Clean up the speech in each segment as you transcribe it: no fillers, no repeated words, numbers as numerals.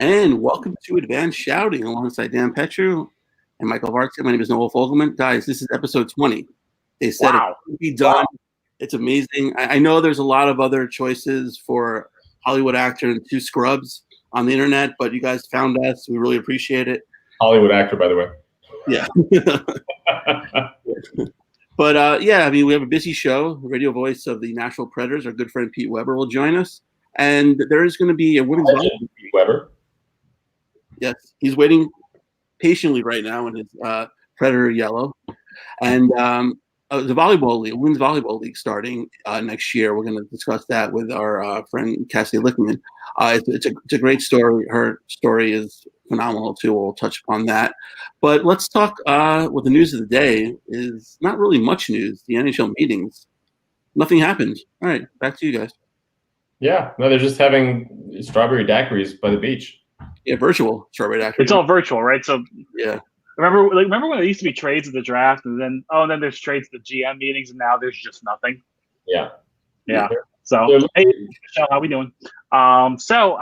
And welcome to Advanced Shouting alongside Dan Petru and Michael Vartz. My name is Noah Fogelman. Guys, this is episode 20. They said it could be done. Wow. It's amazing. I know there's a lot of other choices for Hollywood actor and two scrubs on the internet, but you guys found us. We really appreciate it. Hollywood actor, by the way. Yeah. But yeah, I mean, we have a busy show. The radio voice of the Nashville Predators, our good friend Pete Weber, will join us. And there is going to be a women's volleyball. Pete Weber. Yes, he's waiting patiently right now in his Predator yellow. And the volleyball league, women's volleyball league, starting next year. We're going to discuss that with our friend Cassie Lickman. It's a great story. Her story is phenomenal too. We'll touch upon that. But let's talk. What the news of the day is not really much news. The NHL meetings, nothing happened. All right, back to you guys. Yeah, no, they're just having strawberry daiquiris by the beach. Yeah, virtual strawberry daiquiri. It's all virtual, right? So yeah. Remember when there used to be trades at the draft, and then there's trades at the GM meetings, and now there's just nothing. Yeah. So hey, Michelle, how we doing? So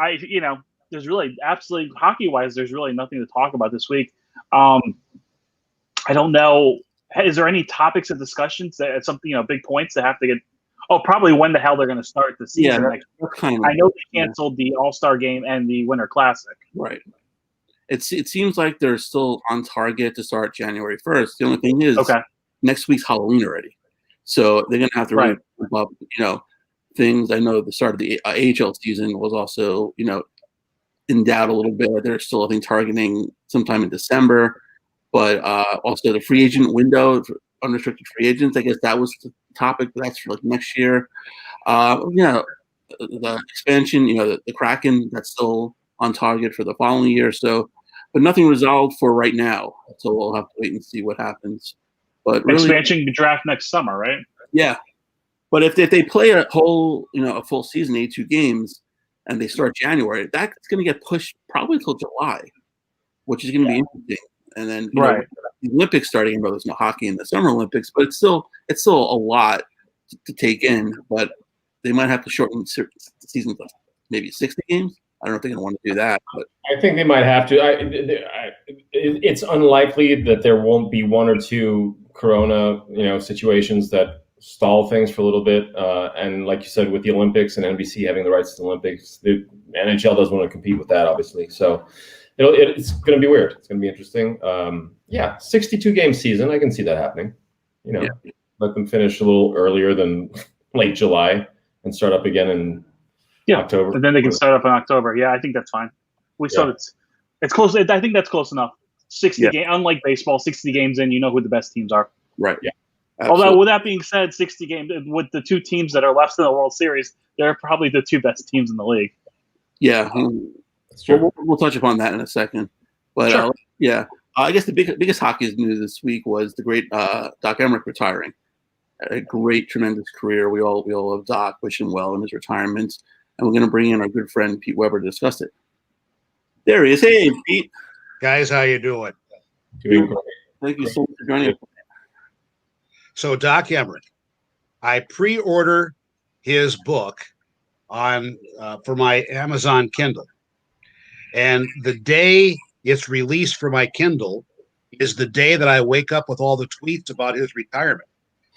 there's really absolutely hockey wise, there's really nothing to talk about this week. I don't know. Is there any topics of discussions that something big points that have to get? Oh, probably when the hell they're going to start the season. Yeah, I know they canceled the All-Star game and the Winter Classic. Right. It seems like they're still on target to start January 1st. The only thing is, next week's Halloween already, so they're going to have to ramp up, things. I know the start of the AHL season was also, in doubt a little bit. They're still, I think, targeting sometime in December, but also the free agent window for unrestricted free agents. I guess that was the topic, but that's for like next year. The expansion, the Kraken, that's still on target for the following year. So, but nothing resolved for right now. So we'll have to wait and see what happens. But really, expansion draft next summer, right? Yeah. But if they play a whole, a full season, 82 games, and they start January, that's going to get pushed probably till July, which is going to be interesting. And then the Olympics starting, there's no hockey in the Summer Olympics, but it's still a lot to take in. But they might have to shorten the season to maybe 60 games. I don't know if they're going to want to do that, but I think they might have to. It's unlikely that there won't be one or two Corona, situations that stall things for a little bit. And like you said, with the Olympics and NBC having the rights to the Olympics, the NHL doesn't want to compete with that, obviously. So it's going to be weird. It's going to be interesting. 62 game season. I can see that happening. Let them finish a little earlier than late July and start up again in October. And then they can start up in October. Yeah, I think that's fine. It's close. I think that's close enough. 60 games, unlike baseball, 60 games in, who the best teams are. Right. Yeah. Absolutely. Although with that being said, 60 games with the two teams that are left in the World Series, they're probably the two best teams in the league. Yeah. We'll touch upon that in a second. But I guess the biggest hockey news this week was the great Doc Emrick retiring. A great, tremendous career. We all love Doc, wish him well in his retirement. And we're going to bring in our good friend Pete Weber to discuss it. There he is. Hey, Pete. Guys, how you doing? Thank you so much for joining us. So, Doc Emrick, I pre-order his book for my Amazon Kindle. And the day it's released for my Kindle is the day that I wake up with all the tweets about his retirement.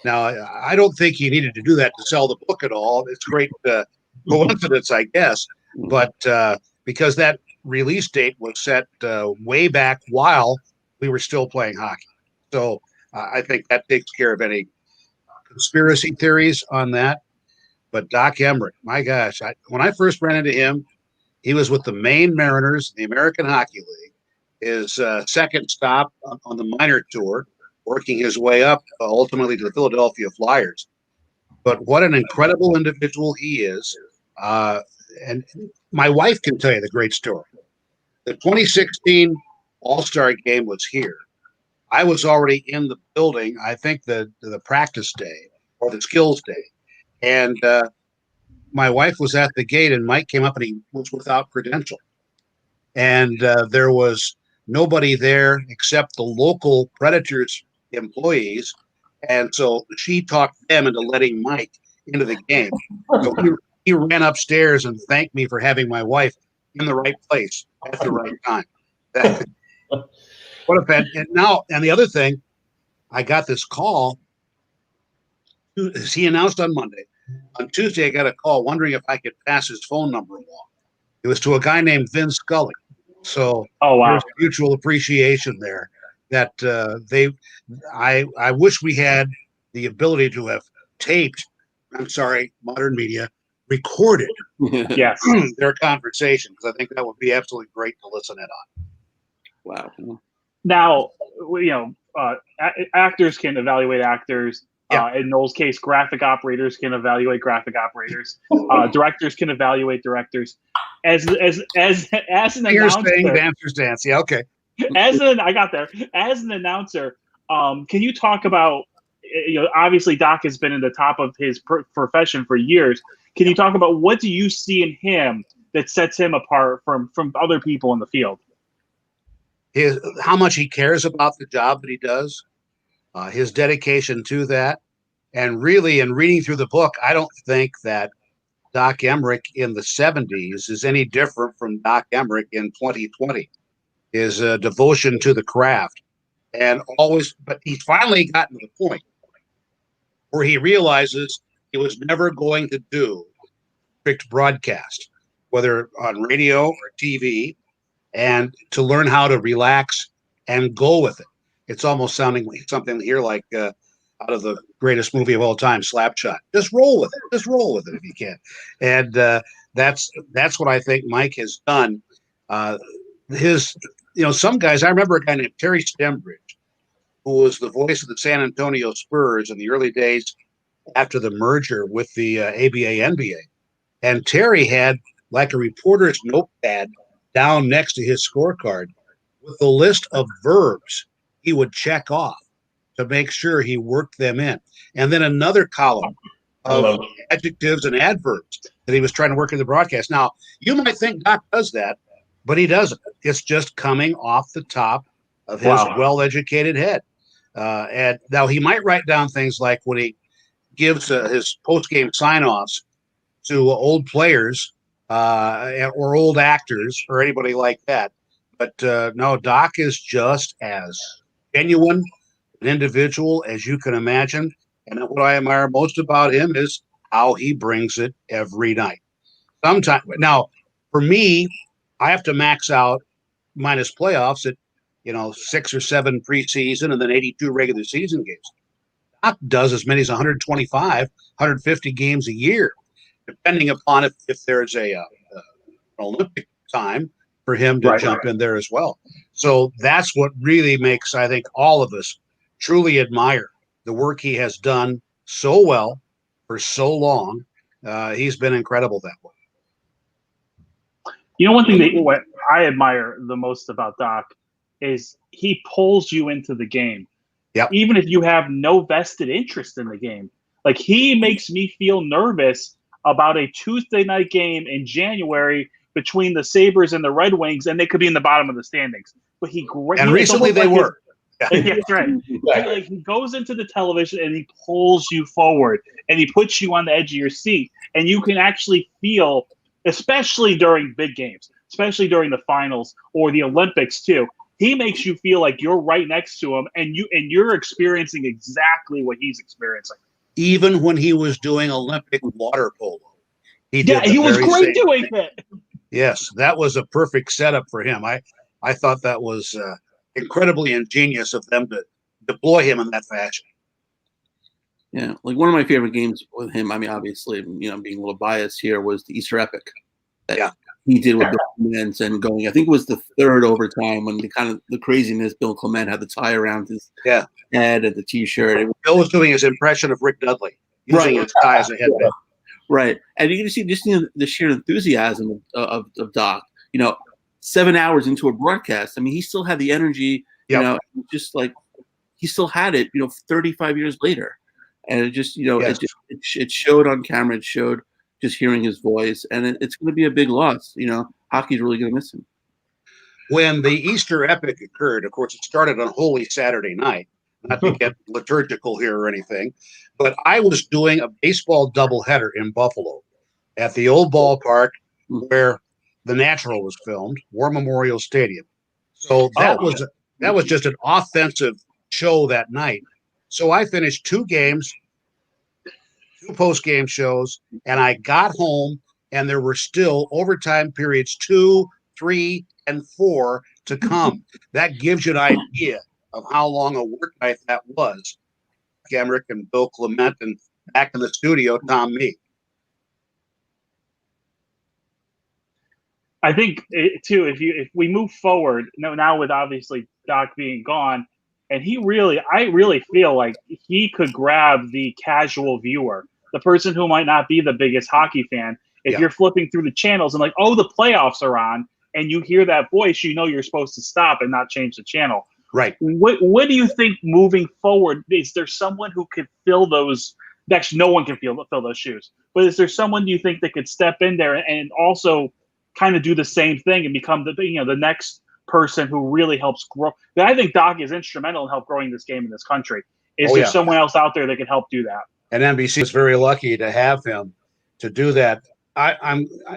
Now, I don't think he needed to do that to sell the book at all. It's great coincidence, I guess. But because that release date was set way back while we were still playing hockey. So I think that takes care of any conspiracy theories on that. But Doc Emrick, my gosh, when I first ran into him, he was with the Maine Mariners, the American Hockey League, his second stop on the minor tour, working his way up ultimately to the Philadelphia Flyers. But what an incredible individual he is. And my wife can tell you the great story. The 2016 All-Star game was here. I was already in the building, I think the practice day or the skills day. And my wife was at the gate, and Mike came up, and he was without credential. And there was nobody there except the local Predators employees. And so she talked them into letting Mike into the game. So he ran upstairs and thanked me for having my wife in the right place at the right time. What a bad. And the other thing, I got this call. He announced on Monday. On Tuesday, I got a call wondering if I could pass his phone number along. It was to a guy named Vin Scully. So there's mutual appreciation there. That I wish we had the ability to have taped. I'm sorry, modern media recorded. Yes, their conversation, because I think that would be absolutely great to listen in on. Wow. Now, actors can evaluate actors. Yeah. In Noel's case, graphic operators can evaluate graphic operators. Directors can evaluate directors. As an announcer, dancers dance. Yeah, okay. I got there. As an announcer, can you talk about? Obviously, Doc has been in the top of his profession for years. Can you talk about what do you see in him that sets him apart from other people in the field? How much he cares about the job that he does, his dedication to that, and really, in reading through the book, I don't think that Doc Emrick in the 70s is any different from Doc Emrick in 2020. His devotion to the craft, and but he's finally gotten to the point where he realizes he was never going to do strict broadcast, whether on radio or TV, and to learn how to relax and go with it. It's almost sounding like something here like out of the greatest movie of all time, Slapshot. Just roll with it. Just roll with it if you can. And that's what I think Mike has done. Some guys, I remember a guy named Terry Stembridge, who was the voice of the San Antonio Spurs in the early days after the merger with the ABA-NBA. And Terry had like a reporter's notepad down next to his scorecard with a list of verbs he would check off to make sure he worked them in. And then another column of adjectives and adverbs that he was trying to work in the broadcast. Now, you might think Doc does that, but he doesn't. It's just coming off the top of his well-educated head. And now he might write down things like when he gives his post-game sign-offs to old players or old actors or anybody like that. But no, Doc is just as genuine an individual as you can imagine. And what I admire most about him is how he brings it every night. Now, for me, I have to max out minus playoffs at 6 or 7 preseason and then 82 regular season games. Doc does as many as 125, 150 games a year, depending upon if there's an Olympic time for him to jump in there as well. So that's what really makes, I think, all of us truly admire the work he has done so well for so long. He's been incredible that way. One thing what I admire the most about Doc is he pulls you into the game. Yep. Even if you have no vested interest in the game. Like, he makes me feel nervous about a Tuesday night game in January between the Sabres and the Red Wings, and they could be in the bottom of the standings. But recently they were. Yeah, that's right. Exactly. He goes into the television and he pulls you forward and he puts you on the edge of your seat, and you can actually feel, especially during big games, especially during the finals or the Olympics too. He makes you feel like you're right next to him, and you're experiencing exactly what he's experiencing. Even when he was doing Olympic water polo, he was great doing it. Yes, that was a perfect setup for him. I thought that was incredibly ingenious of them to deploy him in that fashion. Yeah, like one of my favorite games with him, I mean, obviously, being a little biased here, was the Easter Epic. He did with Bill Clement, and going, I think it was the third overtime when the craziness, Bill Clement had the tie around his head and the T-shirt. Bill was doing his impression of Rick Dudley, using his tie as a headband. Right, and you can see just the sheer enthusiasm of Doc. 7 hours into a broadcast, I mean, he still had the energy. Just like he still had it. 35 years later, and it just it showed on camera. It showed. Just hearing his voice, and it's going to be a big loss. Hockey's really going to miss him. When the Easter Epic occurred, of course, it started on Holy Saturday night, not to get liturgical here or anything, but I was doing a baseball doubleheader in Buffalo at the old ballpark where The Natural was filmed, War Memorial Stadium. So that was just an offensive show that night. So I finished 2 games, 2 post-game shows, and I got home, and there were still overtime periods 2, 3, and 4 to come. That gives you an idea of how long a work night that was. Emrick and Bill Clement, and back in the studio, Tom Mee. I think too, if we move forward now with obviously Doc being gone, and I really feel like he could grab the casual viewer, the person who might not be the biggest hockey fan. If you're flipping through the channels and like, oh, the playoffs are on, and you hear that voice, you know you're supposed to stop and not change the channel. Right. What do you think moving forward? Is there someone who could fill those? Actually, no one can fill those shoes. But is there someone, do you think, that could step in there and also kind of do the same thing and become the next person who really helps grow? I think Doc is instrumental in help growing this game in this country. Is there someone else out there that can help do that? And NBC is very lucky to have him to do that.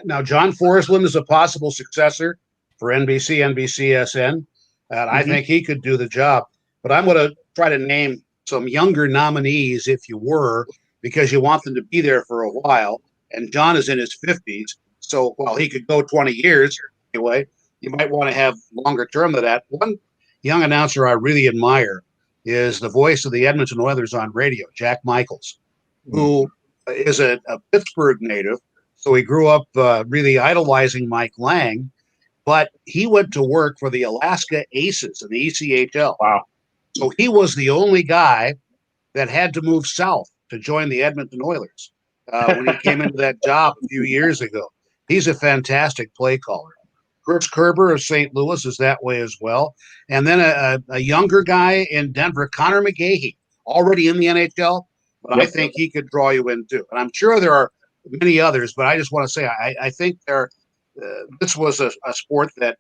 Now John Forsland is a possible successor for NBCSN, and I think he could do the job. But I'm going to try to name some younger nominees, if you were, because you want them to be there for a while. And John is in his 50s. So while he could go 20 years anyway, you might want to have longer term than that. One young announcer I really admire is the voice of the Edmonton Oilers on radio, Jack Michaels, who is a Pittsburgh native. So he grew up really idolizing Mike Lang, but he went to work for the Alaska Aces in the ECHL. Wow. So he was the only guy that had to move south to join the Edmonton Oilers when he came into that job a few years ago. He's a fantastic play caller. Chris Kerber of St. Louis is that way as well. And then a younger guy in Denver, Connor McGahey, already in the NHL, but I think he could draw you in too. And I'm sure there are many others, but I just want to say I think this was a sport that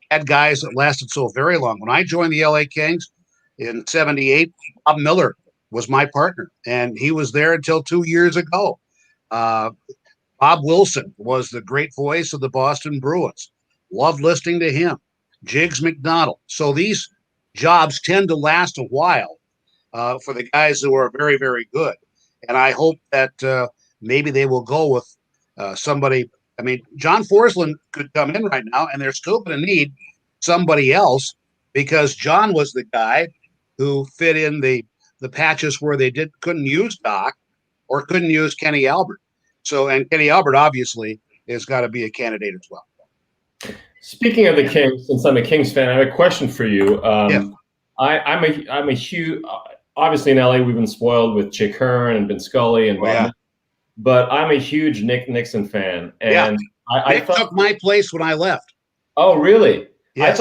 had guys that lasted so very long. When I joined the LA Kings in '78, Bob Miller was my partner, and he was there until 2 years ago. Bob Wilson was the great voice of the Boston Bruins. Loved listening to him. Jiggs McDonald. So these jobs tend to last a while for the guys who are very, very good. And I hope that maybe they will go with somebody. I mean, John Forsland could come in right now, and they're still going to need somebody else because John was the guy who fit in the patches where they couldn't use Doc or couldn't use Kenny Albert. So, and Kenny Albert obviously has got to be a candidate as well. Speaking of the Kings, since I'm a Kings fan, I have a question for you. I'm a huge, obviously in LA we've been spoiled with Chick Hearn and Vince Scully and but I'm a huge Nick Nixon fan, and I Nick took my place when I left. Oh, really? Yes.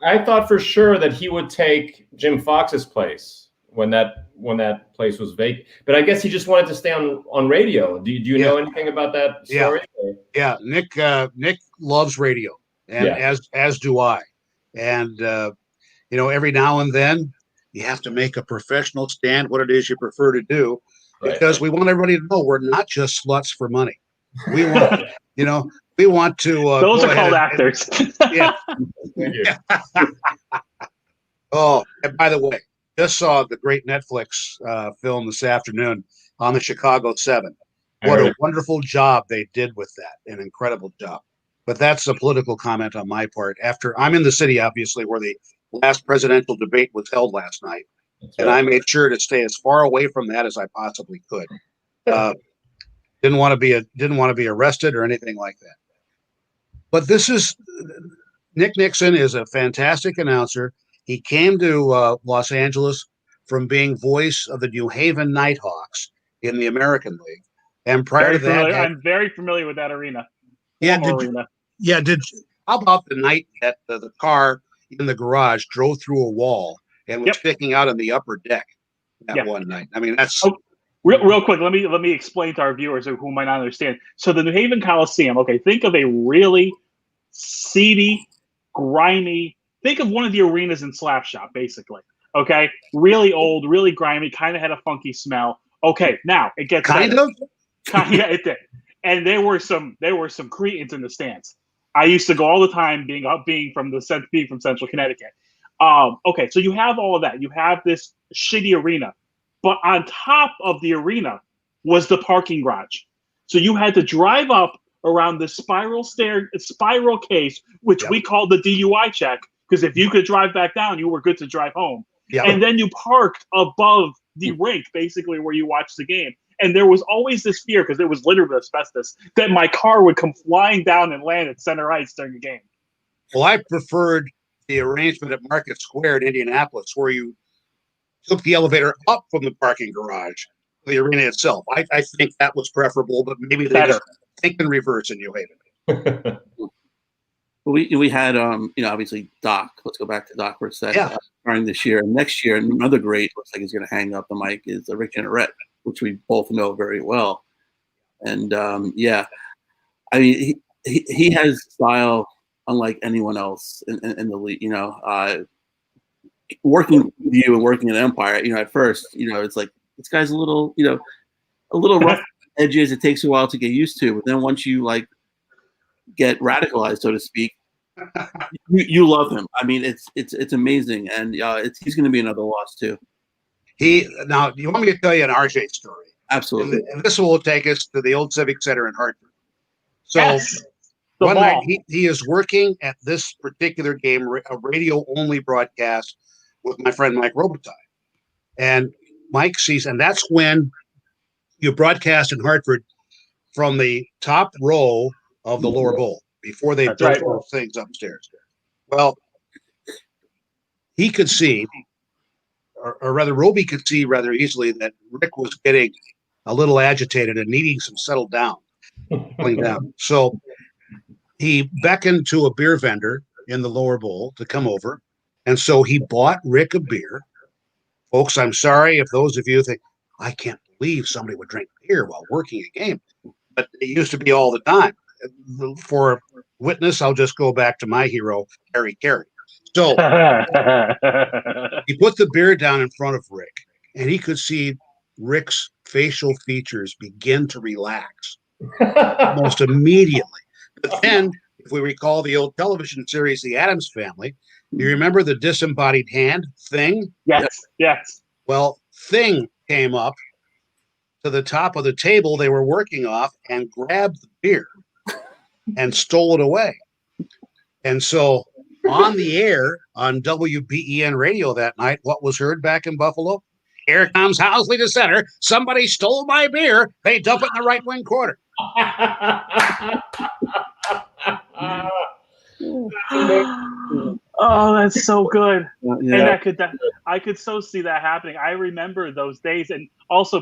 I thought for sure that he would take Jim Fox's place when that place was vacant. But I guess he just wanted to stay on radio. Do you know anything about that story? Yeah. Nick loves radio, and as do I. And every now and then you have to make a professional stand what it is you prefer to do, because we want everybody to know we're not just sluts for money. We want we want to. Those are called actors. Yeah. Thank you. Oh, and by the way, just saw the great Netflix film this afternoon on the Chicago 7. What a wonderful job they did with that. An incredible job. But that's a political comment on my part. After I'm in the city, obviously, where the last presidential debate was held last night. And I made sure to stay as far away from that as I possibly could. Didn't want to be arrested or anything like that. But Nick Nixon is a fantastic announcer. He came to Los Angeles from being voice of the New Haven Nighthawks in the American League, and prior to that, I'm very familiar with that arena. How about the night that the car in the garage drove through a wall and was sticking out on the upper deck that one night? I mean, that's real quick. Let me explain to our viewers who might not understand. So the New Haven Coliseum. Okay, think of a really seedy, grimy. Think of one of the arenas in Slapshot, basically. Okay, really old, really grimy, kind of had a funky smell. Okay, now it gets kind of. Yeah, it did. And there were some cretins in the stands. I used to go all the time, being from Central Connecticut. Okay, so you have all of that. You have this shitty arena, but on top of the arena was the parking garage. So you had to drive up around the spiral case, which we called the DUI check, because if you could drive back down, you were good to drive home. Yep. And then you parked above the rink, basically where you watched the game. And there was always this fear, because it was littered with asbestos, that my car would come flying down and land at center ice during the game. Well, I preferred the arrangement at Market Square in Indianapolis, where you took the elevator up from the parking garage to the arena itself. I think that was preferable, but maybe they just think in reverse in New Haven. We had, obviously Doc. Let's go back to Doc for a second. During this year and next year, another great, looks like he's going to hang up the mic, is Rick Jeanneret, which we both know very well. And I mean, he has style unlike anyone else in the league. Working with you and working at Empire, at first, it's like this guy's a little rough edges. It takes a while to get used to, but then once you get radicalized, so to speak, you love him. I mean, it's amazing, and he's going to be another loss too. Now, you want me to tell you an RJ story? Absolutely. And this will take us to the old Civic Center in Hartford. So one night he is working at this particular game, a radio-only broadcast with my friend Mike Robitaille. And Mike sees, and that's when you broadcast in Hartford from the top row of the lower bowl before they built those things upstairs. Well, he could see, or rather Roby could see rather easily, that Rick was getting a little agitated and needing some settled down. So he beckoned to a beer vendor in the lower bowl to come over. And so he bought Rick a beer. Folks, I'm sorry if those of you think, I can't believe somebody would drink beer while working a game. But it used to be all the time. For witness, I'll just go back to my hero, Harry Carey. So he put the beer down in front of Rick, and he could see Rick's facial features begin to relax almost immediately. But then, if we recall the old television series, The Addams Family, you remember the disembodied hand, Thing? Yes. Well, Thing came up to the top of the table they were working off and grabbed the beer and stole it away. And so on the air on WBEN radio that night, what was heard back in Buffalo? Here comes Housley to center. Somebody stole my beer. They dump it in the right wing corner. Oh, that's so good. Yeah. And I could so see that happening. I remember those days. And also,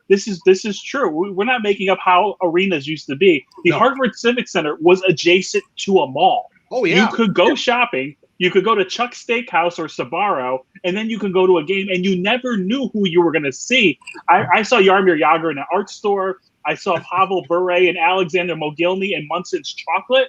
this is true. We're not making up how arenas used to be. The Hartford Civic Center was adjacent to a mall. Oh, yeah. You could go shopping. You could go to Chuck's Steakhouse or Sbarro, and then you can go to a game, and you never knew who you were going to see. I saw Jaromir Jagr in an art store. I saw Pavel Bure and Alexander Mogilny and Munson's Chocolate.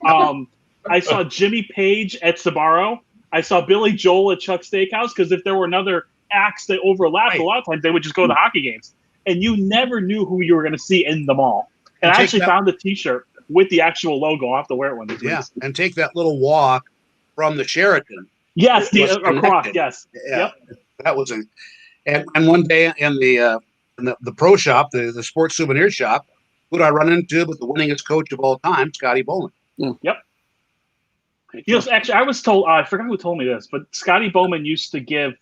I saw Jimmy Page at Sbarro. I saw Billy Joel at Chuck's Steakhouse, because if there were another acts that overlapped, a lot of times they would just go to the hockey games. And you never knew who you were going to see in the mall. And I actually found a T-shirt with the actual logo. I'll have to wear it one of these weeks. And take that little walk from the Sheraton. Yes, across. Yes. Yeah, that was and one day in the pro shop, the sports souvenir shop, who did I run into but the winningest coach of all time, Scotty Bowman. Yep. Actually, I was told, I forgot who told me this, but Scotty Bowman used to give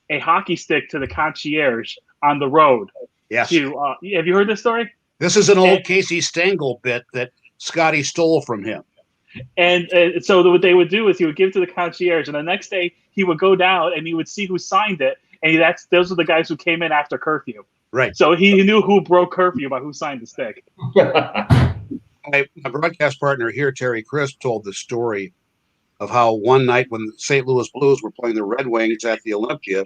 a hockey stick to the concierge on the road. Yes. Have you heard this story? This is an old Casey Stengel bit that Scotty stole from him. And so what they would do is he would give it to the concierge, and the next day he would go down and he would see who signed it, and those are the guys who came in after curfew. Right. So he knew who broke curfew by who signed the stick. My broadcast partner here, Terry Crisp, told the story of how one night when the St. Louis Blues were playing the Red Wings at the Olympia,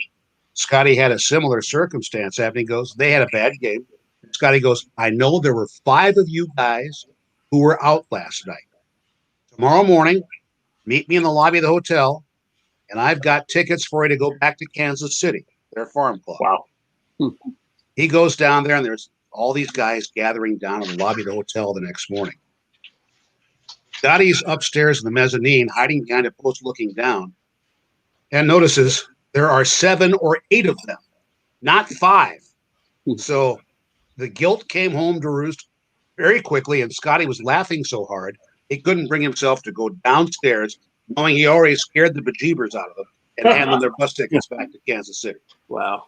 Scotty had a similar circumstance happen. He goes, they had a bad game. Scotty goes, I know there were 5 of you guys who were out last night. Tomorrow morning, meet me in the lobby of the hotel, and I've got tickets for you to go back to Kansas City, their farm club. Wow. He goes down there, and there's all these guys gathering down in the lobby of the hotel the next morning. Scotty's upstairs in the mezzanine, hiding behind a post looking down, and notices there are 7 or 8 of them, not 5. So the guilt came home to roost very quickly, and Scotty was laughing so hard he couldn't bring himself to go downstairs, knowing he already scared the bejeebers out of them, and hand them their bus tickets back to Kansas City. Wow.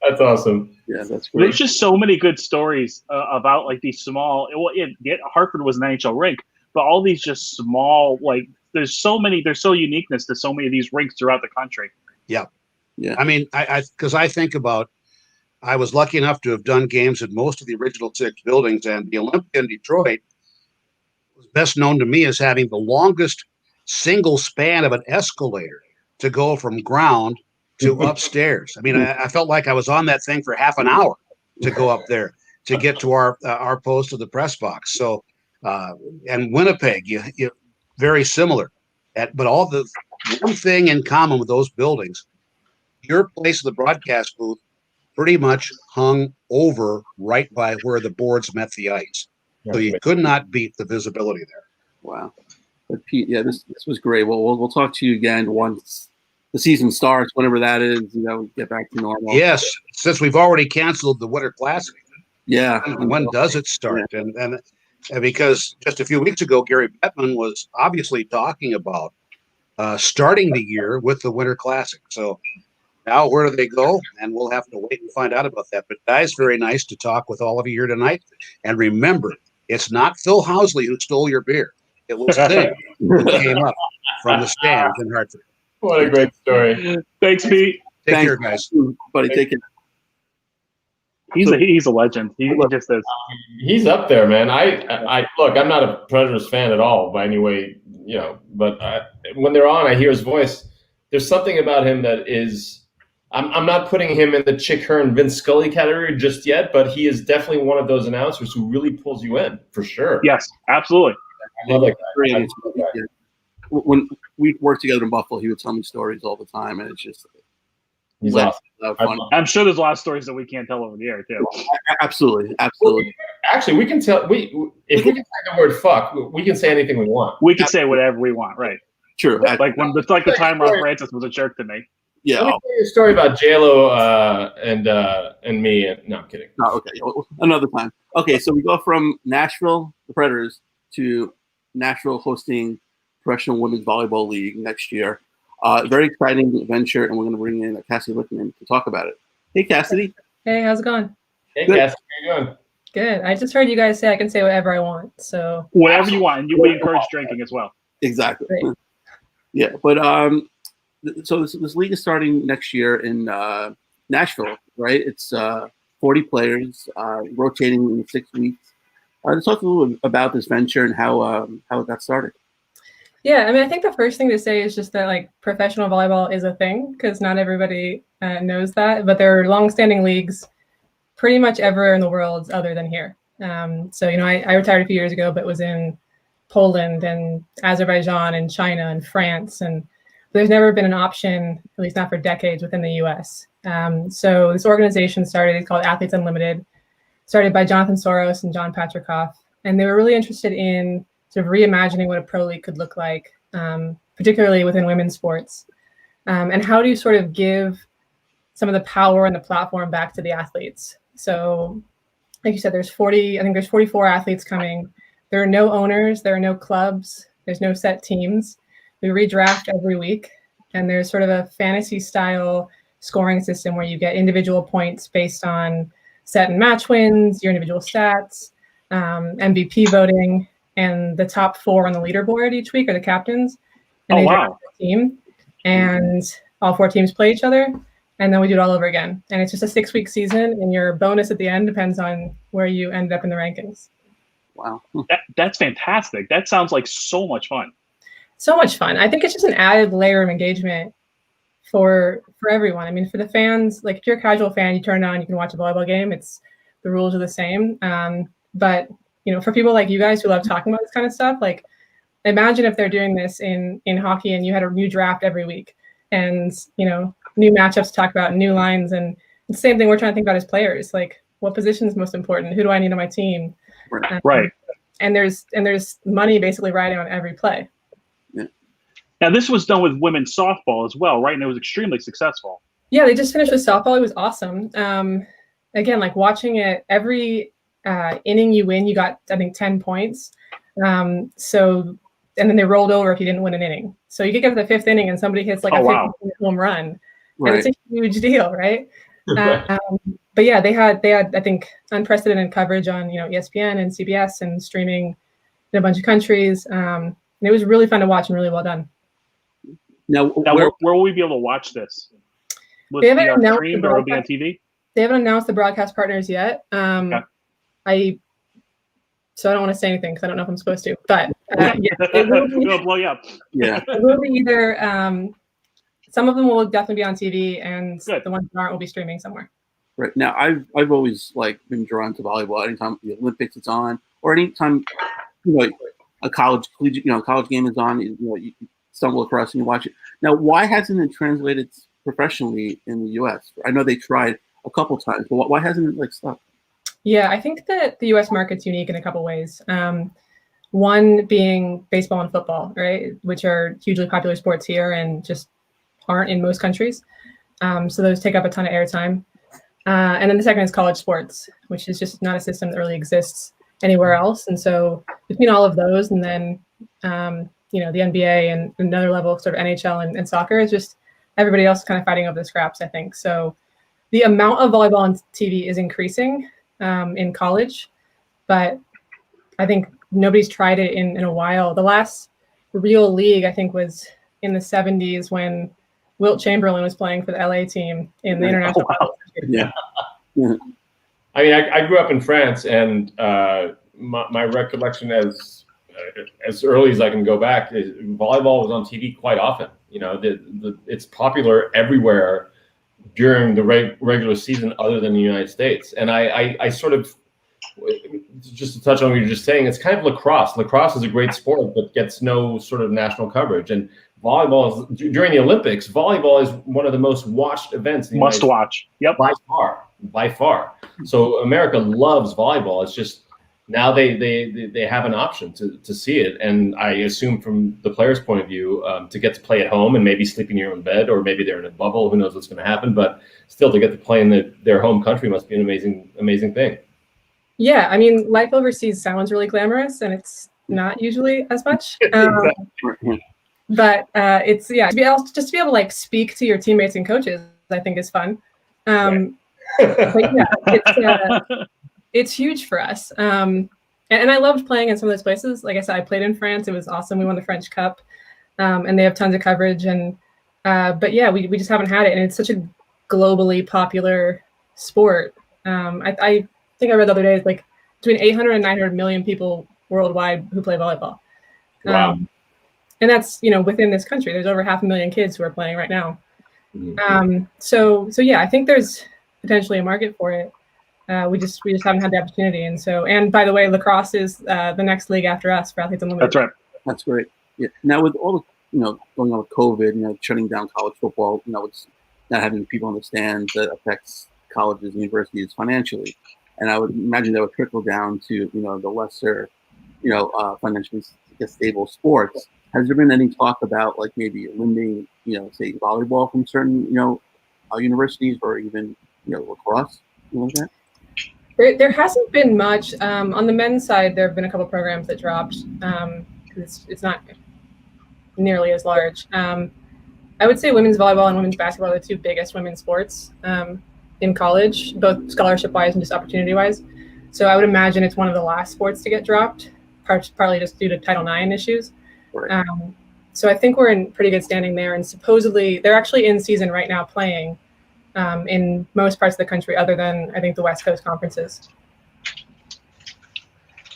That's awesome. Yeah, that's great. There's just so many good stories about like these small. Hartford was an NHL rink, but all these just small, like there's so uniqueness to so many of these rinks throughout the country. Yeah. Yeah. I mean, because I think about, I was lucky enough to have done games in most of the original 6 buildings, and the Olympia in Detroit was best known to me as having the longest single span of an escalator to go from ground to upstairs. I mean, I felt like I was on that thing for half an hour to go up there to get to our post of the press box. So, and Winnipeg, you very similar. But all the one thing in common with those buildings, your place in the broadcast booth pretty much hung over right by where the boards met the ice. So you could not beat the visibility there. Wow. But Pete, yeah, this was great. Well, we'll talk to you again once the season starts, whenever that is, get back to normal. Yes, since we've already canceled the Winter Classic. Yeah. When does it start? Yeah. And because just a few weeks ago, Gary Bettman was obviously talking about starting the year with the Winter Classic. So now where do they go? And we'll have to wait and find out about that. But guys, very nice to talk with all of you here tonight. And remember, it's not Phil Housley who stole your beer. It was Sting who came up from the stands in Hartford. What a great story. Thanks, Pete. Take care, guys. Buddy, take care. He's a legend. He just is. He's up there, man. I look. I'm not a Predators fan at all by any way, But when they're on, I hear his voice. There's something about him that is. I'm not putting him in the Chick Hearn, Vince Scully category just yet, but he is definitely one of those announcers who really pulls you in for sure. Yes, absolutely. I love that guy. When we worked together in Buffalo, he would tell me stories all the time, and it's just he's awesome. Fun. I'm sure there's a lot of stories that we can't tell over the air too. Absolutely. Actually, we can tell. If we can say the word "fuck," we can say anything we want. We can say whatever we want, right? True. Like the time Rob Francis was a jerk to me. Yeah. Let me tell you a story about JLo and me. No, I'm kidding. Oh, okay. Another time. Okay, so we go from Nashville, the Predators, to Nashville hosting Professional Women's Volleyball League next year. Very exciting venture, and we're going to bring in Cassidy Lickman to talk about it. Hey, Cassidy. Hey, how's it going? Hey, Cassidy, how you doing? Good. I just heard you guys say I can say whatever I want. So whatever you want, and we encourage drinking as well. Exactly. Great. Yeah, but so this league is starting next year in Nashville, right? It's 40 players rotating in 6 weeks. Let's talk a little bit about this venture and how it got started. Yeah, I mean, I think the first thing to say is just that like professional volleyball is a thing because not everybody knows that, but there are longstanding leagues pretty much everywhere in the world other than here. So, I retired a few years ago, but was in Poland and Azerbaijan and China and France. And there's never been an option, at least not for decades, within the US. So this organization started, it's called Athletes Unlimited, started by Jonathan Soros and John Patricoff. And they were really interested in sort of reimagining what a pro league could look like, particularly within women's sports. And how do you sort of give some of the power and the platform back to the athletes? So like you said, there's 44 athletes coming. There are no owners, there are no clubs, there's no set teams. We redraft every week, and there's sort of a fantasy style scoring system where you get individual points based on set and match wins, your individual stats, MVP voting, and the top 4 on the leaderboard each week are the captains. And they draft a team, and all 4 teams play each other, and then we do it all over again. And it's just a 6-week season, and your bonus at the end depends on where you end up in the rankings. Wow. That's fantastic. That sounds like so much fun. So much fun. I think it's just an added layer of engagement for everyone. I mean, for the fans, like if you're a casual fan, you turn it on, you can watch a volleyball game. The rules are the same. But for people like you guys who love talking about this kind of stuff, like imagine if they're doing this in hockey and you had a new draft every week and, new matchups to talk about, new lines. And the same thing we're trying to think about as players, like what position is most important? Who do I need on my team? Right. and there's money basically riding on every play. Yeah. Now this was done with women's softball as well, right? And it was extremely successful. Yeah, they just finished with softball. It was awesome. Again, like watching it, every inning you win, you got, I think, 10 points. So, and then they rolled over if you didn't win an inning. So you could get to the 5th inning and somebody hits like a 50 home run. Right. And it's a huge deal, right? But yeah, they had I think unprecedented coverage on ESPN and CBS and streaming in a bunch of countries. And it was really fun to watch and really well done. Now where will we be able to watch this? They haven't announced streamed or will it be on TV? They haven't announced the broadcast partners yet. So I don't want to say anything because I don't know if I'm supposed to. But it will be, it'll blow you up. Yeah, it will be either. Some of them will definitely be on TV, and the ones that aren't will be streaming somewhere. Right. Now, I've always been drawn to volleyball. Anytime the Olympics is on, or anytime a college game is on, you stumble across and you watch it. Now, why hasn't it translated professionally in the U.S.? I know they tried a couple times, but why hasn't it stuck? Yeah, I think that the U.S. market's unique in a couple ways. One being baseball and football, right, which are hugely popular sports here and just aren't in most countries. So those take up a ton of airtime. And then the second is college sports, which is just not a system that really exists anywhere else. And so between all of those and then, the NBA and another level of sort of NHL and soccer is just everybody else kind of fighting over the scraps, I think. So the amount of volleyball on TV is increasing in college, but I think nobody's tried it in a while. The last real league, I think, was in the 70s when Wilt Chamberlain was playing for the LA team in the international. Yeah. I mean, I grew up in France, and my recollection as early as I can go back is volleyball was on TV quite often. It's popular everywhere during the regular season, other than the United States. And I sort of, just to touch on what you're just saying, it's kind of lacrosse. Lacrosse is a great sport, but gets no sort of national coverage. And volleyball is, during the Olympics, volleyball is one of the most watched events. In the Must watch. Yep. By far. So America loves volleyball. It's just now they have an option to see it. And I assume from the player's point of view, to get to play at home and maybe sleep in your own bed, or maybe they're in a bubble, who knows what's going to happen, but still to get to play in their home country must be an amazing thing. Yeah, I mean, life overseas sounds really glamorous, and it's not usually as much. But it's to be able to speak to your teammates and coaches, I think is fun. But yeah, it's huge for us. And I loved playing in some of those places. Like I said, I played in France. It was awesome. We won the French Cup, and they have tons of coverage. And but yeah, we just haven't had it, and it's such a globally popular sport. I think I read the other day, like between 800 and 900 million people worldwide who play volleyball. Wow. And that's, within this country, there's over 500,000 kids who are playing right now. So yeah, I think there's potentially a market for it. We just haven't had the opportunity. And by the way, lacrosse is the next league after us for Athletes Unlimited. That's right. That's great. Yeah. Now with all the, going on with COVID, shutting down college football, it's not having people in the stands that affects colleges and universities financially. And I would imagine that would trickle down to, the lesser, financially stable sports. Has there been any talk about maybe limiting, say volleyball from certain, universities, or even, lacrosse, like that? There hasn't been much. On the men's side, there have been a couple programs that dropped because it's not nearly as large. I would say women's volleyball and women's basketball are the two biggest women's sports in college, both scholarship-wise and just opportunity-wise. So I would imagine it's one of the last sports to get dropped, partly just due to Title IX issues. Right. So I think we're in pretty good standing there. And supposedly they're actually in season right now playing in most parts of the country, other than I think the West Coast conferences.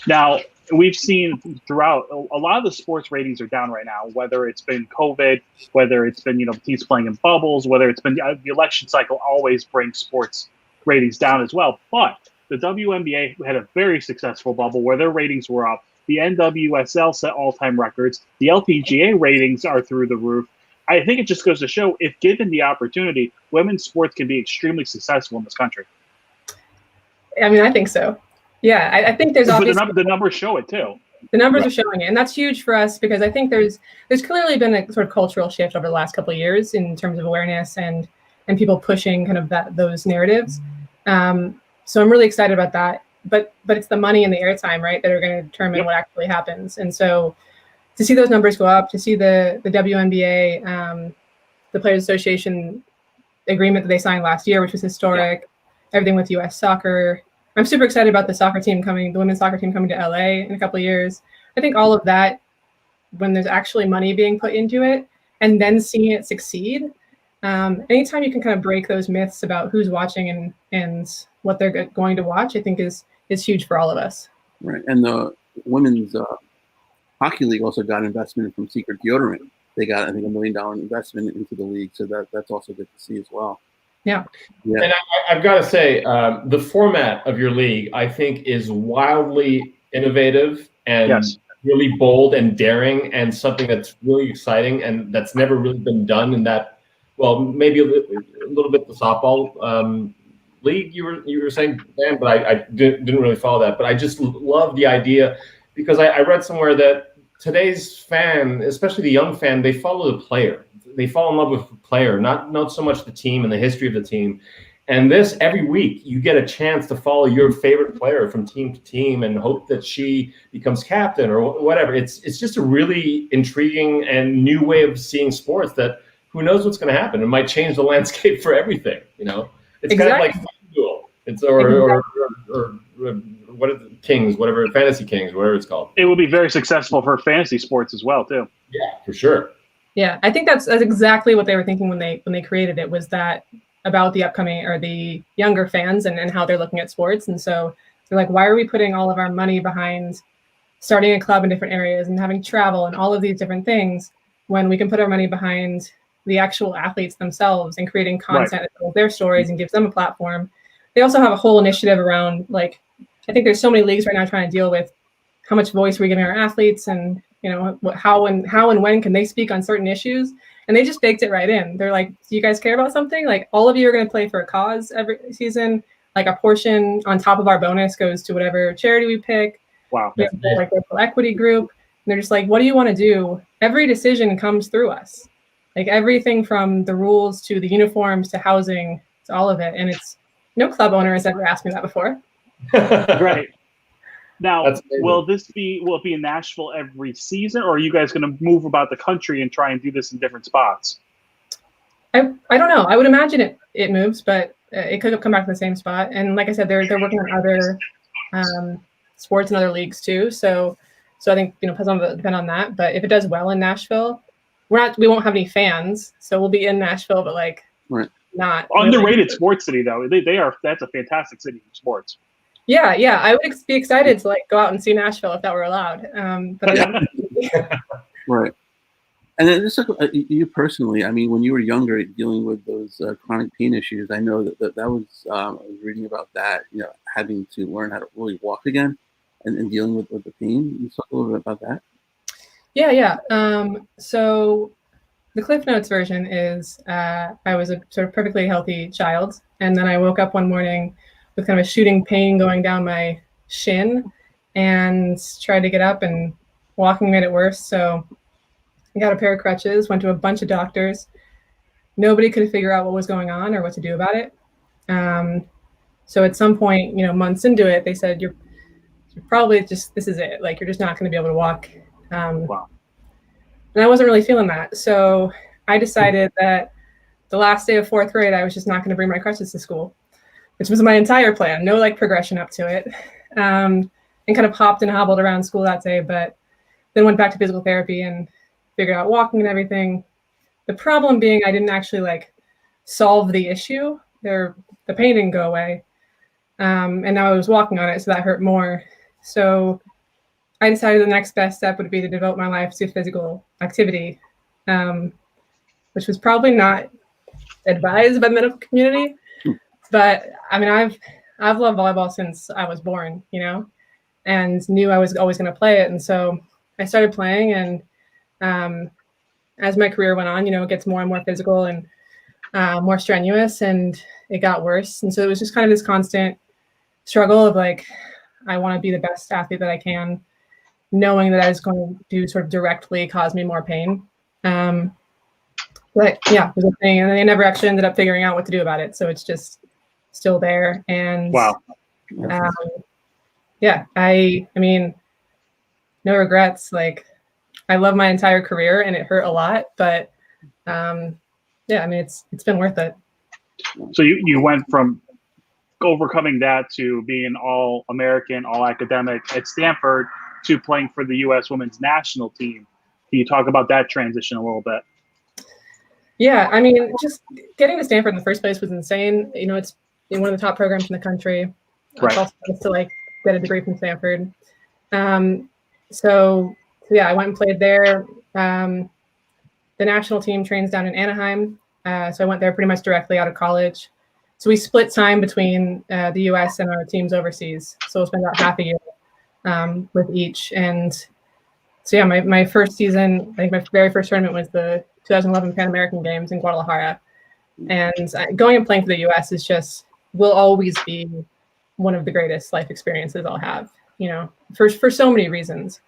Now, we've seen throughout a lot of the sports ratings are down right now, whether it's been COVID, whether it's been, teams playing in bubbles, whether it's been the election cycle always brings sports ratings down as well. But the WNBA had a very successful bubble where their ratings were up. The NWSL set all-time records. The LPGA ratings are through the roof. I think it just goes to show, if given the opportunity, women's sports can be extremely successful in this country. I mean, I think so. Yeah, I think there's obviously the numbers show it too. The numbers are showing it, and that's huge for us because I think there's clearly been a sort of cultural shift over the last couple of years in terms of awareness and people pushing kind of those narratives. So I'm really excited about that. But it's the money and the airtime, right, that are going to determine what actually happens. And so to see those numbers go up, to see the WNBA, the Players Association agreement that they signed last year, which was historic, everything with U.S. soccer. I'm super excited about the women's soccer team coming to LA in a couple of years. I think all of that, when there's actually money being put into it and then seeing it succeed, anytime you can kind of break those myths about who's watching and what they're going to watch, I think is huge for all of us. Right. And the women's hockey league also got investment from Secret Deodorant. They got, I think, $1 million investment into the league. So that's also good to see as well. Yeah. And I've got to say, the format of your league, I think, is wildly innovative and really bold and daring, and something that's really exciting and that's never really been done in that. Well, maybe a little bit the softball league you were saying, Dan, but I didn't really follow that. But I just love the idea because I read somewhere that today's fan, especially the young fan, they follow the player. They fall in love with the player, not so much the team and the history of the team. And this, every week, you get a chance to follow your favorite player from team to team and hope that she becomes captain or whatever. It's just a really intriguing and new way of seeing sports that who knows what's going to happen. It might change the landscape for everything, you know? It's kind of like FanDuel. It's or what is it, Kings, whatever, Fantasy Kings, whatever it's called. It will be very successful for fantasy sports as well, too. Yeah, for sure. Yeah, I think that's exactly what they were thinking when they created it, was that about the upcoming or the younger fans and how they're looking at sports. And so they're like, why are we putting all of our money behind starting a club in different areas and having travel and all of these different things when we can put our money behind the actual athletes themselves and creating content that tells their stories and gives them a platform. They also have a whole initiative around, like, I think there's so many leagues right now trying to deal with how much voice we're giving our athletes and, you know, how and when can they speak on certain issues. And they just baked it right in. They're like, do you guys care about something? Like, all of you are going to play for a cause every season. Like, a portion on top of our bonus goes to whatever charity we pick. Wow. We have like local equity group. And they're just like, what do you want to do? Every decision comes through us. Like, everything from the rules to the uniforms to housing to all of it. And it's, no club owner has ever asked me that before. Right. Now, will it be in Nashville every season, or are you guys going to move about the country and try and do this in different spots? I don't know. I would imagine it moves, but it could come back to the same spot. And like I said, they're working on other sports and other leagues too. So I think, you know, depend on that. But if it does well in Nashville, we won't have any fans, so we'll be in Nashville, but like not underrated really. Sports city though. That's a fantastic city for sports. Yeah, I would be excited to like go out and see Nashville if that were allowed. But right. And then just like, you personally, I mean, when you were younger, dealing with those chronic pain issues, I know that was I was reading about that. You know, having to learn how to really walk again, and dealing with the pain. You talk a little bit about that. Yeah. So the Cliff Notes version is I was a sort of perfectly healthy child, and then I woke up one morning with kind of a shooting pain going down my shin, and tried to get up, and walking made it worse. So I got a pair of crutches, went to a bunch of doctors. Nobody could figure out what was going on or what to do about it. So at some point, you know, months into it, they said, you're probably just, this is it. Like, you're just not going to be able to walk. Wow. And I wasn't really feeling that. So I decided that the last day of 4th grade, I was just not going to bring my crutches to school, which was my entire plan. No like progression up to it. And kind of hopped and hobbled around school that day, but then went back to physical therapy and figured out walking and everything. The problem being I didn't actually like solve the issue. The pain didn't go away. And now I was walking on it, so that hurt more. So I decided the next best step would be to devote my life to physical activity, which was probably not advised by the medical community. But I mean, I've loved volleyball since I was born, you know, and knew I was always going to play it. And so I started playing, and as my career went on, you know, it gets more and more physical and more strenuous, and it got worse. And so it was just kind of this constant struggle of like, I want to be the best athlete that I can, knowing that I was going to sort of directly cause me more pain. But yeah, it was a thing, and I never actually ended up figuring out what to do about it. So it's just still there. And wow. Yeah, I mean, no regrets. Like, I love my entire career, and it hurt a lot, but yeah, I mean, it's been worth it. So you went from overcoming that to being all American, all academic at Stanford to playing for the U.S. women's national team. Can you talk about that transition a little bit? Yeah, I mean, just getting to Stanford in the first place was insane. You know, it's one of the top programs in the country. Right. It's also nice to like get a degree from Stanford. So yeah, I went and played there. The national team trains down in Anaheim, so I went there pretty much directly out of college. So we split time between the U.S. and our teams overseas. So we'll spend about half a year with each. And so yeah, my first season, I think my very first tournament was the 2011 Pan American Games in Guadalajara. And going and playing for the U.S. is just, will always be one of the greatest life experiences I'll have, you know, for so many reasons.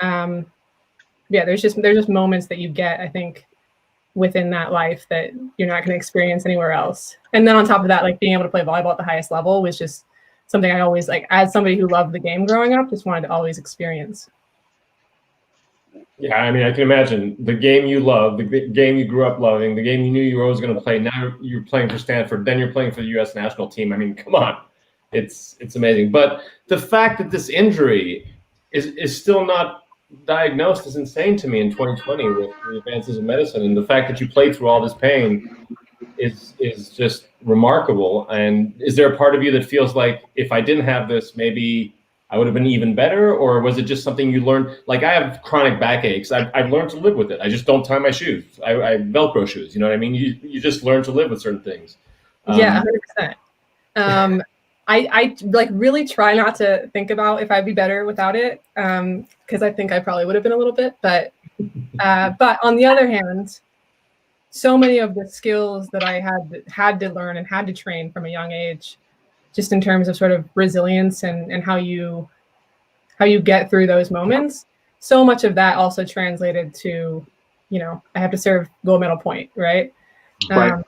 Yeah, there's just moments that you get, I think, within that life that you're not going to experience anywhere else. And then on top of that, like being able to play volleyball at the highest level was just something I always, like, as somebody who loved the game growing up, just wanted to always experience. Yeah, I mean, I can imagine the game you love, the game you grew up loving, the game you knew you were always going to play. Now you're playing for Stanford, then you're playing for the U.S. national team. I mean, come on, it's amazing. But the fact that this injury is still not diagnosed is insane to me in 2020 with the advances in medicine, and the fact that you played through all this pain is just remarkable. And is there a part of you that feels like if I didn't have this, maybe I would have been even better? Or was it just something you learned? Like, I have chronic backaches. I've learned to live with it. I just don't tie my shoes. I have Velcro shoes. You know what I mean? You just learn to live with certain things. Yeah, 100%. I like really try not to think about if I'd be better without it, because I think I probably would have been a little bit. But on the other hand, so many of the skills that I had to learn and had to train from a young age, just in terms of sort of resilience and how you get through those moments, so much of that also translated to, you know, I have to serve gold medal point, right? Right.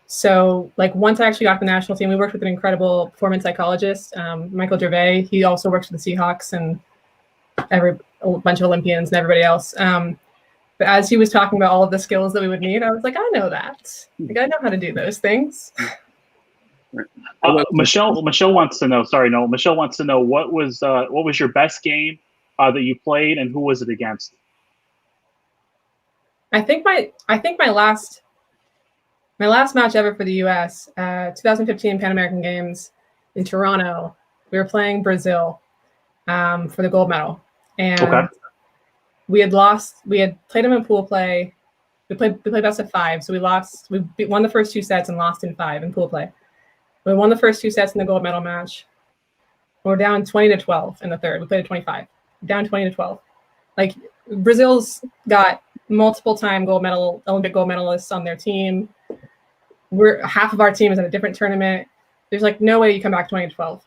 So like once I actually got to the national team, we worked with an incredible performance psychologist, Michael Gervais. He also works for the Seahawks and a bunch of Olympians and everybody else. But as he was talking about all of the skills that we would need, I was like, I know that. Like, I know how to do those things. Michelle wants to know. Sorry, no. Michelle wants to know what was your best game that you played, and who was it against? I think my last match ever for the U.S. 2015 Pan American Games in Toronto. We were playing Brazil for the gold medal, and we had lost. We had played them in pool play. We played best of 5, so we lost. We won the first 2 sets and lost in 5 in pool play. We won the first 2 sets in the gold medal match. We're down 20-12 in the third. We played at 25, down 20-12. Like, Brazil's got multiple-time Olympic gold medalists on their team. Half of our team is in a different tournament. There's like no way you come back 20-12.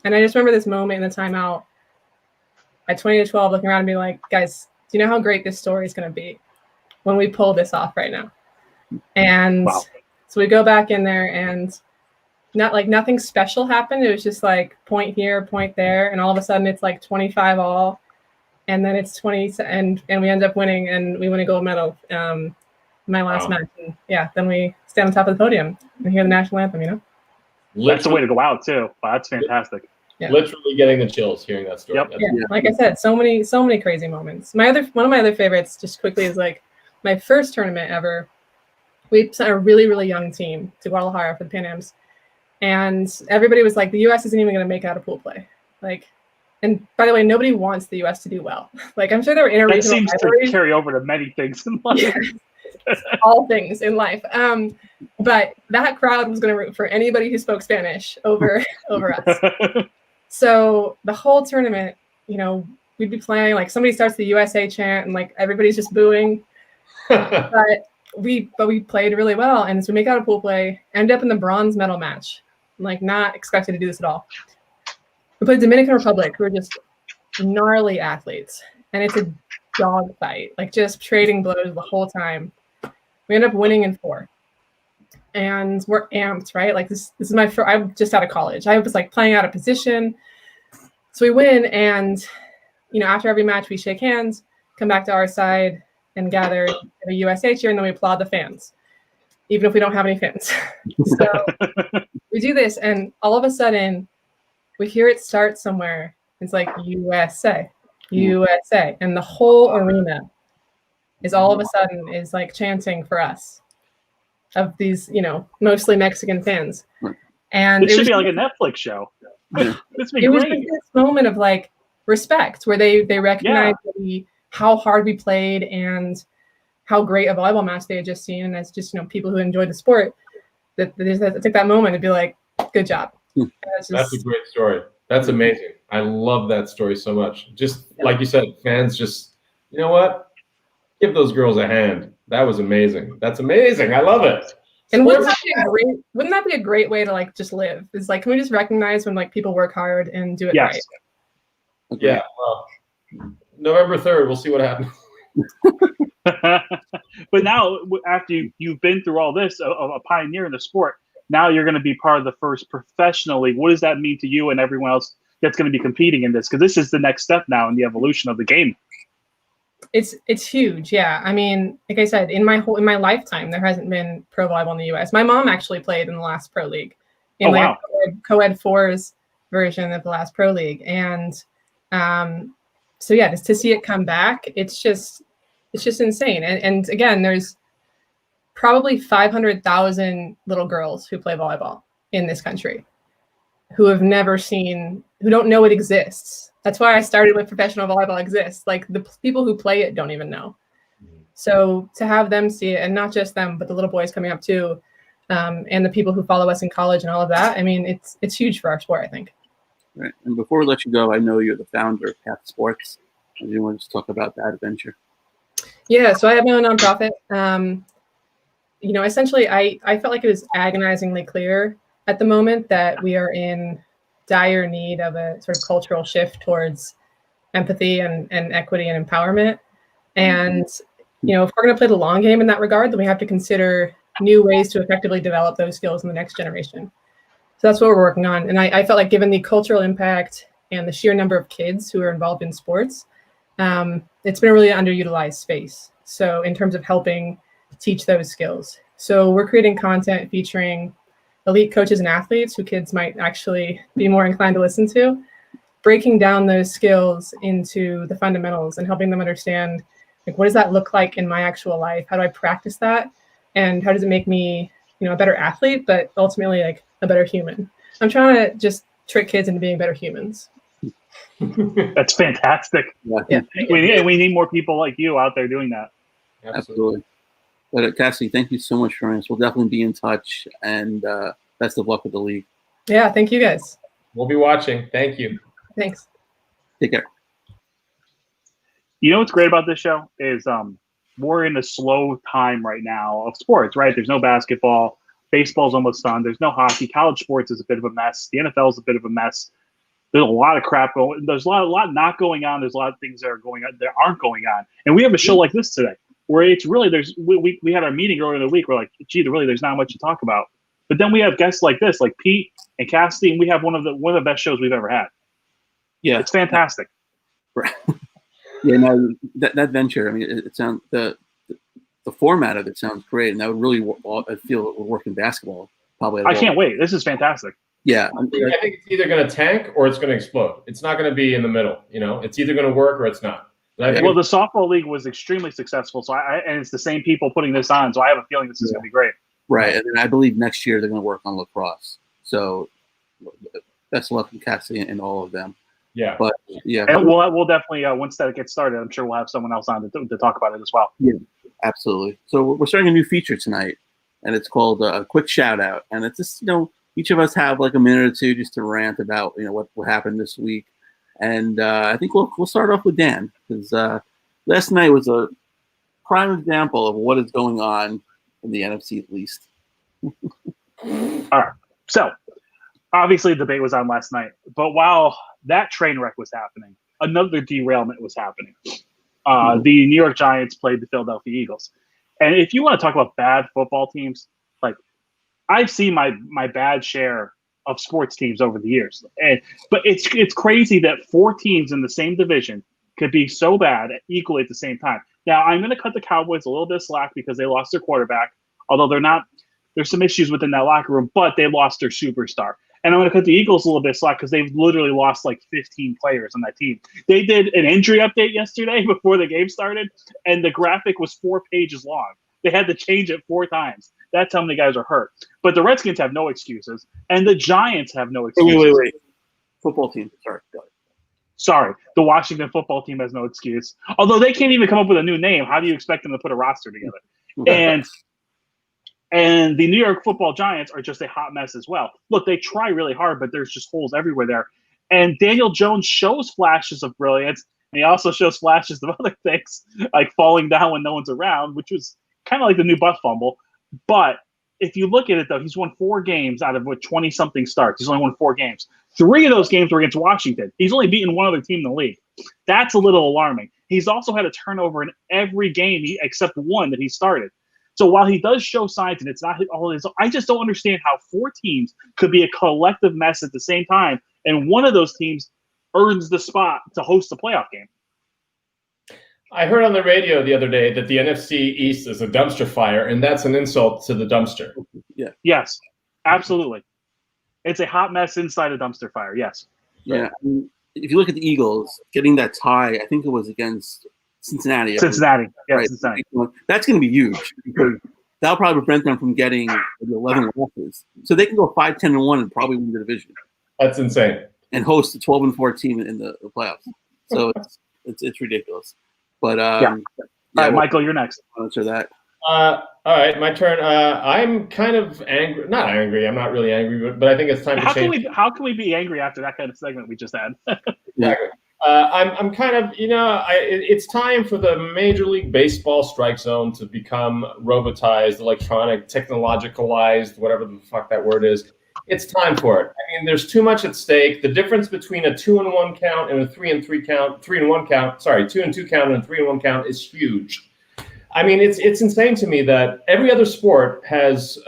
And I just remember this moment in the timeout at 20-12, looking around and being like, guys, do you know how great this story is going to be when we pull this off right now? And so we go back in there, and nothing special happened. It was just like point here, point there, and all of a sudden it's like 25 all, and then it's 20, and we end up winning, and we win a gold medal. My last match, and yeah, then we stand on top of the podium and hear the national anthem. You know, that's the way to go out too. Wow, that's fantastic. Yeah. Literally getting the chills hearing that story. Yep. Yeah, like I said, so many crazy moments. One of my other favorites, just quickly, is like my first tournament ever. We sent a really, really young team to Guadalajara for the Pan Ams, and everybody was like, the U.S. isn't even going to make it out of pool play. Like, and by the way, nobody wants the U.S. to do well. Like, I'm sure there were interregional That seems to carry over to many things in life. Yeah. All things in life. But that crowd was going to root for anybody who spoke Spanish over us. So the whole tournament, you know, we'd be playing, like somebody starts the USA chant and like everybody's just booing. but we played really well. And so we make out a pool play, end up in the bronze medal match. I'm like not expected to do this at all. We played Dominican Republic, who are just gnarly athletes, and it's a dog fight, like just trading blows the whole time. We end up winning in 4, and we're amped, right? Like this is my first. I'm just out of college. I was like playing out of position, so we win, and after every match we shake hands, come back to our side, and gather at a USA cheer, and then we applaud the fans, even if we don't have any fans. So we do this, and all of a sudden, we hear it start somewhere. It's like USA, USA, and the whole arena is all of a sudden is like chanting for us, of these mostly Mexican fans. And it should be like a Netflix show. It was this moment of like respect, where they recognized how hard we played and how great a volleyball match they had just seen, and as just people who enjoy the sport, that they just had to take that moment and be like, "Good job." That's a great story. That's amazing. I love that story so much. Just like you said, fans just, you know what? Give those girls a hand. That was amazing. That's amazing. I love it. And wouldn't that be a great way to like just live? Is like, can we just recognize when like people work hard and do it right? Okay. Yeah. Well, November 3rd, we'll see what happens. But now, after you've been through all this, a pioneer in the sport, now you're going to be part of the first professional league. What does that mean to you and everyone else that's going to be competing in this? Because this is the next step now in the evolution of the game. It's huge, yeah. I mean, like I said, in my lifetime, there hasn't been pro volleyball in the U.S. My mom actually played in the last pro league, in a co-ed 4s version of the last pro league, and so yeah, just to see it come back, it's just insane. And again, there's probably 500,000 little girls who play volleyball in this country who don't know it exists. That's why I started with professional volleyball exists. Like the people who play it don't even know. So to have them see it, and not just them, but the little boys coming up too, and the people who follow us in college and all of that, I mean, it's huge for our sport, I think. Right. And before we let you go, I know you're the founder of Path Sports. Do you want to just talk about that adventure? Yeah, so I have my own nonprofit. Essentially, I felt like it was agonizingly clear at the moment that we are in dire need of a sort of cultural shift towards empathy and equity and empowerment. And, if we're going to play the long game in that regard, then we have to consider new ways to effectively develop those skills in the next generation. So that's what we're working on. And I felt like given the cultural impact and the sheer number of kids who are involved in sports, it's been a really underutilized space. So in terms of helping teach those skills. So we're creating content featuring elite coaches and athletes who kids might actually be more inclined to listen to, breaking down those skills into the fundamentals and helping them understand, like, what does that look like in my actual life? How do I practice that? And how does it make me, a better athlete, but ultimately like a better human? I'm trying to just trick kids into being better humans. That's fantastic. Yeah. We need more people like you out there doing that. Absolutely. But Cassie, thank you so much for us. We'll definitely be in touch, and best of luck with the league. Yeah, thank you guys. We'll be watching. Thank you. Thanks. Take care. You know what's great about this show is we're in a slow time right now of sports, right? There's no basketball. Baseball's almost done. There's no hockey. College sports is a bit of a mess. The NFL is a bit of a mess. There's a lot of crap going. There's a lot not going on. There's a lot of things that are going on that aren't going on. And we have a show like this today, where it's really we had our meeting earlier in the week. We're like, gee, there's not much to talk about. But then we have guests like this, like Pete and Cassidy, and we have one of the best shows we've ever had. Yeah, it's fantastic. Right. Yeah, no, that venture. I mean, it sounds the format of it sounds great, and that would really I feel it would work in basketball. Probably. I can't wait. This is fantastic. Yeah, I think it's either going to tank or it's going to explode. It's not going to be in the middle. It's either going to work or it's not. Well, the softball league was extremely successful, so and it's the same people putting this on, so I have a feeling this is going to be great. Right, and then I believe next year they're going to work on lacrosse. So best of luck to Cassie and all of them. Yeah, but yeah, and we'll definitely once that gets started, I'm sure we'll have someone else on to talk about it as well. Yeah, absolutely. So we're starting a new feature tonight, and it's called a quick shout out, and it's just each of us have like a minute or two just to rant about what happened this week, and I think we'll start off with Dan, because last night was a prime example of what is going on in the NFC at least. All right, so obviously the debate was on last night, but while that train wreck was happening, another derailment was happening. The New York Giants played the Philadelphia Eagles. And if you want to talk about bad football teams, like I've seen my bad share of sports teams over the years. But it's crazy that 4 teams in the same division could be so bad equally at the same time. Now, I'm going to cut the Cowboys a little bit of slack because they lost their quarterback, although there's some issues within that locker room, but they lost their superstar. And I'm going to cut the Eagles a little bit of slack because they've literally lost like 15 players on that team. They did an injury update yesterday before the game started, and the graphic was 4 pages long. They had to change it 4 times. That's how many guys are hurt. But the Redskins have no excuses, and the Giants have no excuses. Wait. Football team. Sorry. The Washington football team has no excuse. Although they can't even come up with a new name. How do you expect them to put a roster together? And the New York football Giants are just a hot mess as well. Look, they try really hard, but there's just holes everywhere there. And Daniel Jones shows flashes of brilliance, and he also shows flashes of other things, like falling down when no one's around, which was kind of like the new butt fumble. But if you look at it, though, he's won 4 games out of 20-something starts. He's only won 4 games. 3 of those games were against Washington. He's only beaten one other team in the league. That's a little alarming. He's also had a turnover in every game except one that he started. So while he does show signs, and it's not all his, I just don't understand how 4 teams could be a collective mess at the same time, and one of those teams earns the spot to host a playoff game. I heard on the radio the other day that the NFC East is a dumpster fire, and that's an insult to the dumpster. Yeah. Yes, absolutely. It's a hot mess inside a dumpster fire, yes. Yeah. If you look at the Eagles, getting that tie, I think it was against Cincinnati. Yeah, right? Cincinnati. That's going to be huge because that'll probably prevent them from getting 11 losses. So they can go 5-10-1 and probably win the division. That's insane. And host a 12-4 team in the playoffs. So it's ridiculous. But All right, Michael, you're next. I'll answer that. All right, my turn. I'm kind of angry. Not angry. I'm not really angry, but I think it's time to change. How can we be angry after that kind of segment we just had? Exactly. I'm kind of, it's time for the Major League Baseball strike zone to become robotized, electronic, technologicalized, whatever the fuck that word is. It's time for it. I mean, there's too much at stake. The difference between a 2-1 count and a 3-2 count and a 3-1 count is huge. I mean, it's insane to me that every other sport has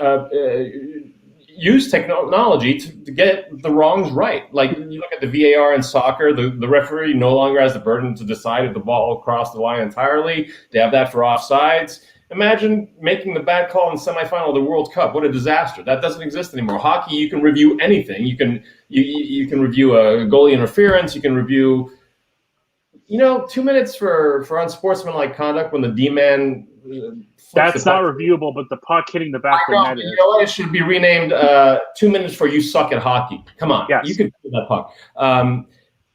used technology to get the wrongs right. Like you look at the VAR in soccer, the referee no longer has the burden to decide if the ball crossed the line entirely. They have that for offsides. Imagine making the bad call in the semifinal of the World Cup. What a disaster. That doesn't exist anymore. Hockey, you can review anything. You can review a goalie interference. You can review, 2 minutes for unsportsmanlike conduct when the D-man that's not reviewable, but the puck hitting the back of the net is. You know what? It should be renamed 2 minutes for you suck at hockey. Come on. Yes. You can do that puck.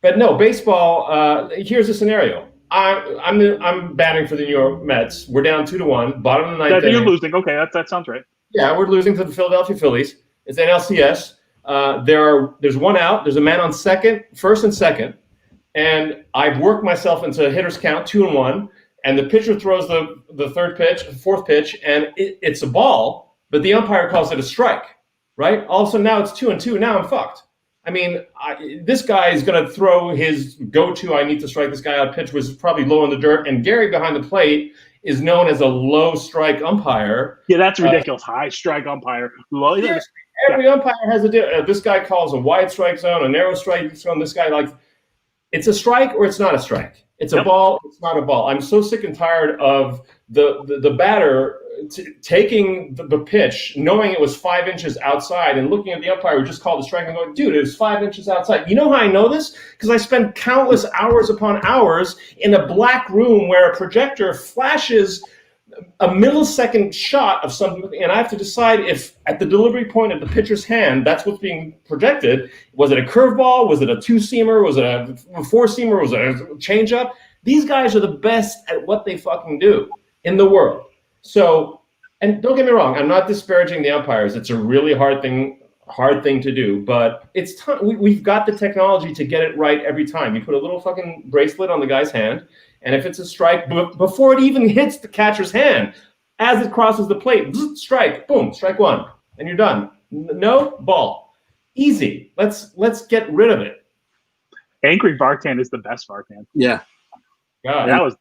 But no, baseball, here's the scenario. I'm batting for the New York Mets. We're down 2-1, bottom of the ninth. You're losing. Okay, that sounds right. Yeah, we're losing to the Philadelphia Phillies. It's NLCS. There's one out. There's a man on first and second, and I've worked myself into a hitter's count 2-1. And the pitcher throws the fourth pitch, and it's a ball, but the umpire calls it a strike, right? All of a sudden now it's 2-2. Now I'm fucked. I mean, this guy is going to throw his go-to, I need to strike this guy out pitch, was probably low in the dirt. And Gary behind the plate is known as a low strike umpire. Yeah, that's ridiculous. High strike umpire. Every umpire has a deal. This guy calls a wide strike zone, a narrow strike zone. This guy, it's a strike or it's not a strike. It's a ball. It's not a ball. I'm so sick and tired of the batter taking the pitch, knowing it was 5 inches outside, and looking at the umpire who just called the strike and going, dude, it was 5 inches outside. You know how I know this? Because I spent countless hours upon hours in a black room where a projector flashes a millisecond shot of something, and I have to decide if at the delivery point of the pitcher's hand, that's what's being projected. Was it a curveball? Was it a 2-seamer? Was it a 4-seamer? Was it a changeup? These guys are the best at what they fucking do in the world. So, and don't get me wrong, I'm not disparaging the umpires. It's a really hard thing to do, but it's time. We've got the technology to get it right every time. You put a little fucking bracelet on the guy's hand, and if it's a strike, before it even hits the catcher's hand, as it crosses the plate, strike, boom, strike one, and you're done. No, ball. Easy. Let's get rid of it. Angry Vartan is the best Vartan. Yeah. God. That was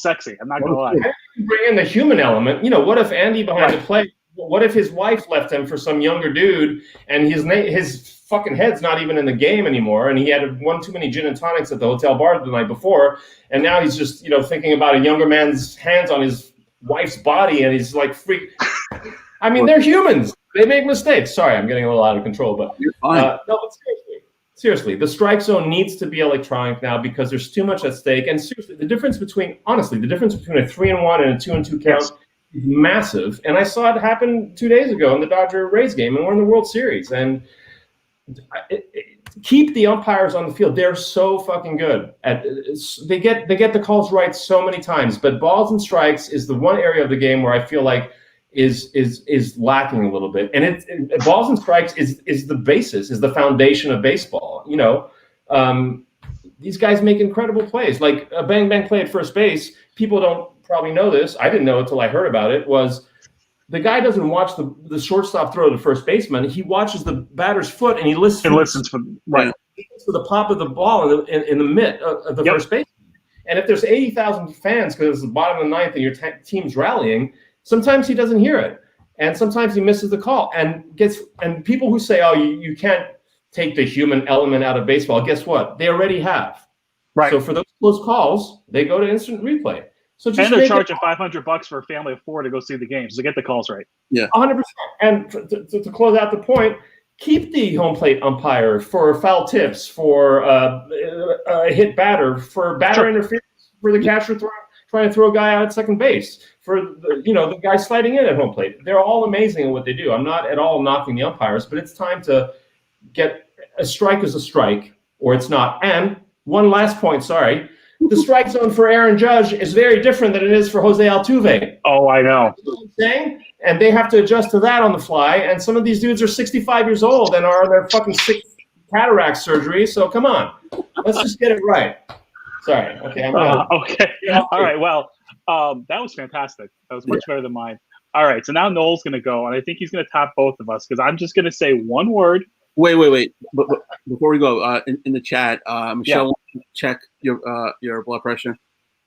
sexy. I'm not gonna lie. Bring in the human element. You know, what if Andy behind the plate? What if his wife left him for some younger dude, and his fucking head's not even in the game anymore, and he had one too many gin and tonics at the hotel bar the night before, and now he's just thinking about a younger man's hands on his wife's body, and he's like freak. I mean, they're humans. They make mistakes. Sorry, I'm getting a little out of control, but you're fine. No, but seriously, the strike zone needs to be electronic now because there's too much at stake. And seriously, the difference between a 3-1 and a 2-2 count is massive. And I saw it happen 2 days ago in the Dodger-Rays game, and we're in the World Series. And keep the umpires on the field. They're so fucking good. They get the calls right so many times. But balls and strikes is the one area of the game where I feel like is lacking a little bit, and balls and strikes is the basis, is the foundation of baseball. These guys make incredible plays, like a bang bang play at first base. People don't probably know this. I didn't know it until I heard about it. Was the guy doesn't watch the shortstop throw to the first baseman. He watches the batter's foot and he listens for the pop of the ball in the mitt of the first baseman. And if there's 80,000 fans because it's the bottom of the ninth and your team's rallying, sometimes he doesn't hear it, and sometimes he misses the call. And people who say, "Oh, you can't take the human element out of baseball," guess what? They already have. Right. So for those close calls, they go to instant replay. So and they're charging $500 for a family of 4 to go see the game, so get the calls right. Yeah, 100%. And to close out the point, keep the home plate umpire for foul tips, for a hit batter, for batter interference, for the catcher trying to throw a guy out at second base, for the guy sliding in at home plate. They're all amazing at what they do. I'm not at all knocking the umpires, but it's time to get a strike as a strike, or it's not. And one last point, sorry. The strike zone for Aaron Judge is very different than it is for Jose Altuve. Oh, I know. You know what I'm saying? And they have to adjust to that on the fly. And some of these dudes are 65 years old and are on their fucking 6th cataract surgery. So come on. Let's just get it right. Sorry. Okay. Okay. All right. Well, that was fantastic. That was much better than mine. All right. So now Noel's going to go, and I think he's going to top both of us because I'm just going to say one word. Wait. But before we go, in the chat, Michelle, check your blood pressure.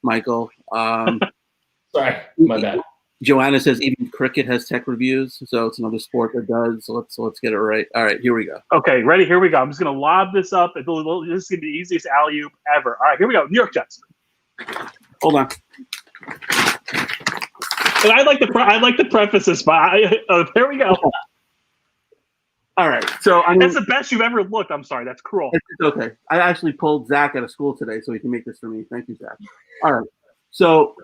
Michael. Sorry, my bad. Joanna says even cricket has tech reviews, so it's another sport that does. So let's get it right. All right, here we go. Okay, ready? Here we go. I'm just going to lob this up. This is going to be the easiest alley-oop ever. All right, here we go. New York Jets. Hold on. And I'd like to preface this by here we go. All right, so that's the best you've ever looked. I'm sorry, that's cruel. It's okay. I actually pulled Zach out of school today so he can make this for me. Thank you, Zach. All right, so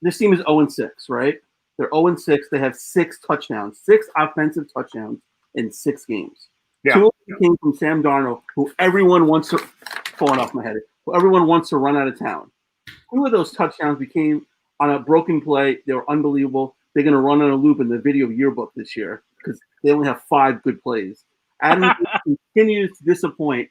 this team is 0-6, right? They're 0-6. They have 6 touchdowns, 6 offensive touchdowns in 6 games. Yeah. 2 of them came from Sam Darnold, who everyone wants to falling off my head. Who everyone wants to run out of town. 2 of those touchdowns became on a broken play. They were unbelievable. They're going to run on a loop in the video yearbook this year because they only have 5 good plays. Adam continues to disappoint,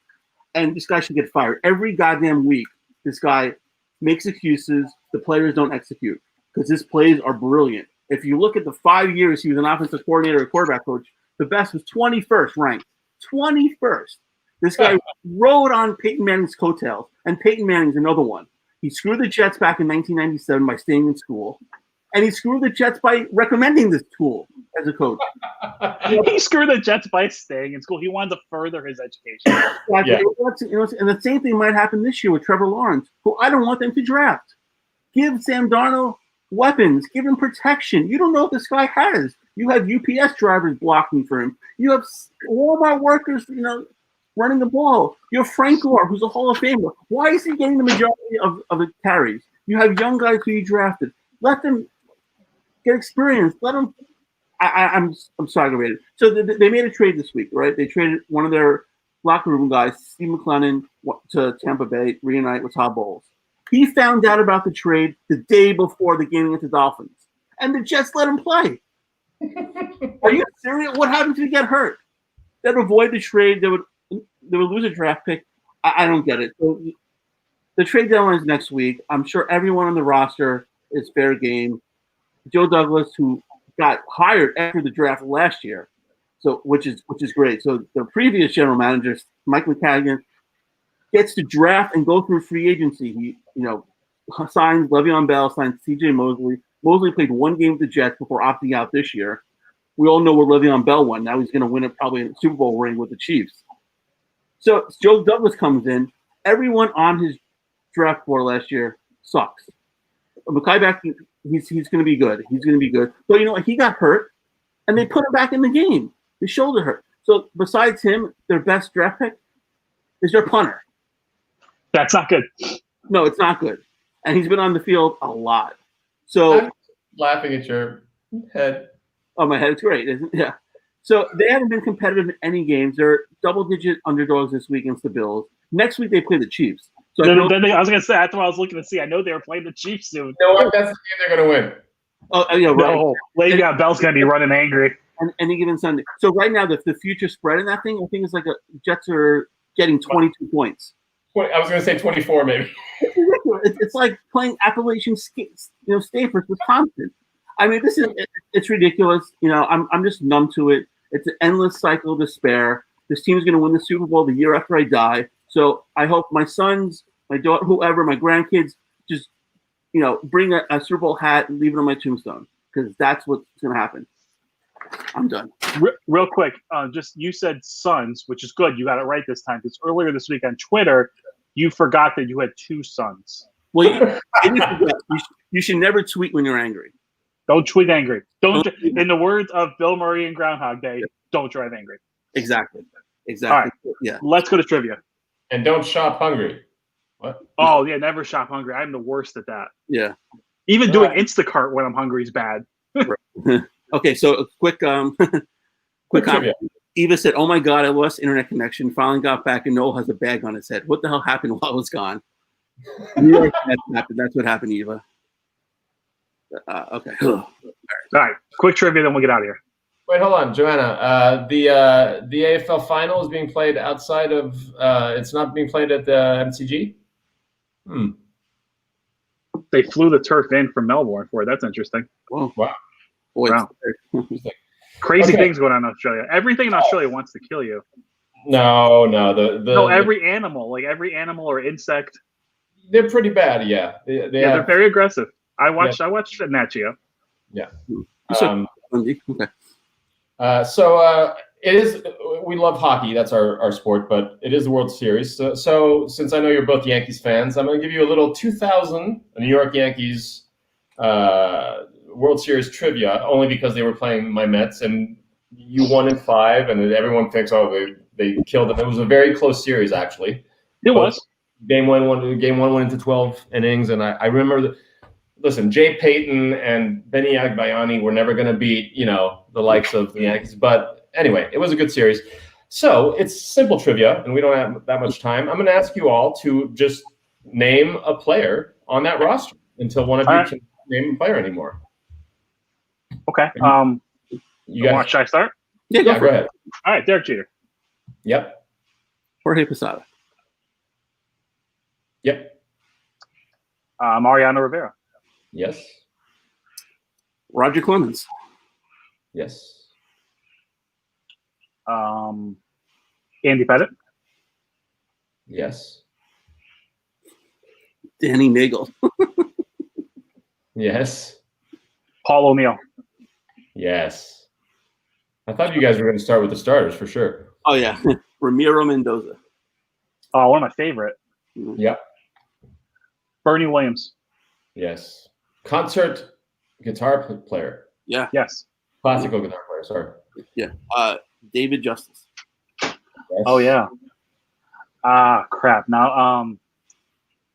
and this guy should get fired. Every goddamn week, this guy makes excuses. The players don't execute because his plays are brilliant. If you look at the 5 years he was an offensive coordinator or quarterback coach, the best was 21st ranked. 21st. This guy rode on Peyton Manning's coattails, and Peyton Manning's another one. He screwed the Jets back in 1997 by staying in school, and he screwed the Jets by recommending this tool as a coach. He screwed the Jets by staying in school. He wanted to further his education. Yeah. And the same thing might happen this year with Trevor Lawrence, who I don't want them to draft. Give Sam Darnold weapons. Give him protection. You don't know what this guy has. You have UPS drivers blocking for him. You have Walmart workers, running the ball. You have Frank Gore, who's a Hall of Famer. Why is he getting the majority of the carries? You have young guys who you drafted. Let them get experience. Let them. I'm so aggravated. So they made a trade this week, right? They traded one of their locker room guys, Steve McLennan, to Tampa Bay, reunite with Todd Bowles. He found out about the trade the day before the game against the Dolphins, and the Jets let him play. Are you serious? What happened to get hurt? They'd avoid the trade. They would lose a draft pick. I don't get it. So the trade deadline is next week. I'm sure everyone on the roster is fair game. Joe Douglas, who got hired after the draft last year, So which is great. So the previous general manager, Mike McCagan, gets to draft and go through free agency. He signs Le'Veon Bell, signs C.J. Mosley. Mosley played one game with the Jets before opting out this year. We all know where Le'Veon Bell won. Now he's going to win it probably in a Super Bowl ring with the Chiefs. So Joe Douglas comes in. Everyone on his draft board last year sucks. Mekhi Becton, he's going to be good. He's going to be good. But you know what? He got hurt, and they put him back in the game. His shoulder hurt. So besides him, their best draft pick is their punter. That's not good. No, it's not good. And he's been on the field a lot. So I'm laughing at your head. Oh, my head. It's great, isn't it? Yeah. So they haven't been competitive in any games. They're double-digit underdogs this week against the Bills. Next week they play the Chiefs. So I was going to say, that's what I was looking to see. I know they were playing the Chiefs soon. You know what? That's the game they're going to win. Oh, yeah, right. No, Le'Veon Bell's going to be running angry. Any given Sunday. So right now, the future spread in that thing, I think it's like Jets are getting 22 points. I was going to say 24, maybe. It's ridiculous. It's like playing Appalachian State versus Wisconsin. I mean, it's ridiculous. I'm just numb to it. It's an endless cycle of despair. This team's going to win the Super Bowl the year after I die. So I hope my sons, my daughter, whoever, my grandkids, just bring a Super Bowl hat and leave it on my tombstone, because that's what's going to happen. I'm done. Real quick, you said sons, which is good. You got it right this time, because earlier this week on Twitter, you forgot that you had 2 sons. Well, you should never tweet when you're angry. Don't tweet angry. Don't. In the words of Bill Murray in Groundhog Day, don't drive angry. Exactly. All right. Yeah. Let's go to trivia. And don't shop hungry. What? Oh yeah, never shop hungry. I'm the worst at that. Yeah. Even doing Instacart when I'm hungry is bad. Okay, so a quick trivia. Eva said, "Oh my God, I lost internet connection. Finally got back, and Noel has a bag on his head. What the hell happened while I was gone?" That's what happened, Eva. Okay. All right, quick trivia, then we'll get out of here. Wait, hold on, Joanna. The AFL final is being played outside of. It's not being played at the MCG. They flew the turf in from Melbourne for it. That's interesting. Whoa. Wow. Boy, wow. Crazy things going on in Australia. Everything in Australia wants to kill you. No. Every animal or insect. They're pretty bad. Yeah. They're very aggressive. I watched Nat Geo. Yeah. Okay. So it is. We love hockey. That's our sport, but it is the World Series. So since I know you're both Yankees fans, I'm going to give you a little 2000 New York Yankees World Series trivia, only because they were playing my Mets, and you won in 5, and everyone thinks, they killed them. It was a very close series, actually. It was. Game one went into 12 innings, and I remember listen, Jay Payton and Benny Agbayani were never going to beat, the likes of the Yankees. But anyway, it was a good series. So it's simple trivia, and we don't have that much time. I'm going to ask you all to just name a player on that roster until one of you can name a player anymore. Okay. Should I start? Yeah, go ahead. All right, Derek Jeter. Yep. Jorge Posada. Yep. Mariano Rivera. Yes. Roger Clemens. Yes. Andy Pettitte. Yes. Danny Nagel. Yes. Paul O'Neill. Yes. I thought you guys were going to start with the starters for sure. Oh, yeah. Ramiro Mendoza. Oh, one of my favorite. Yep. Bernie Williams. Yes. Concert guitar player. Yeah. Yes. Classical guitar player, sorry. Yeah. David Justice. Yes. Oh, yeah. Crap. Now,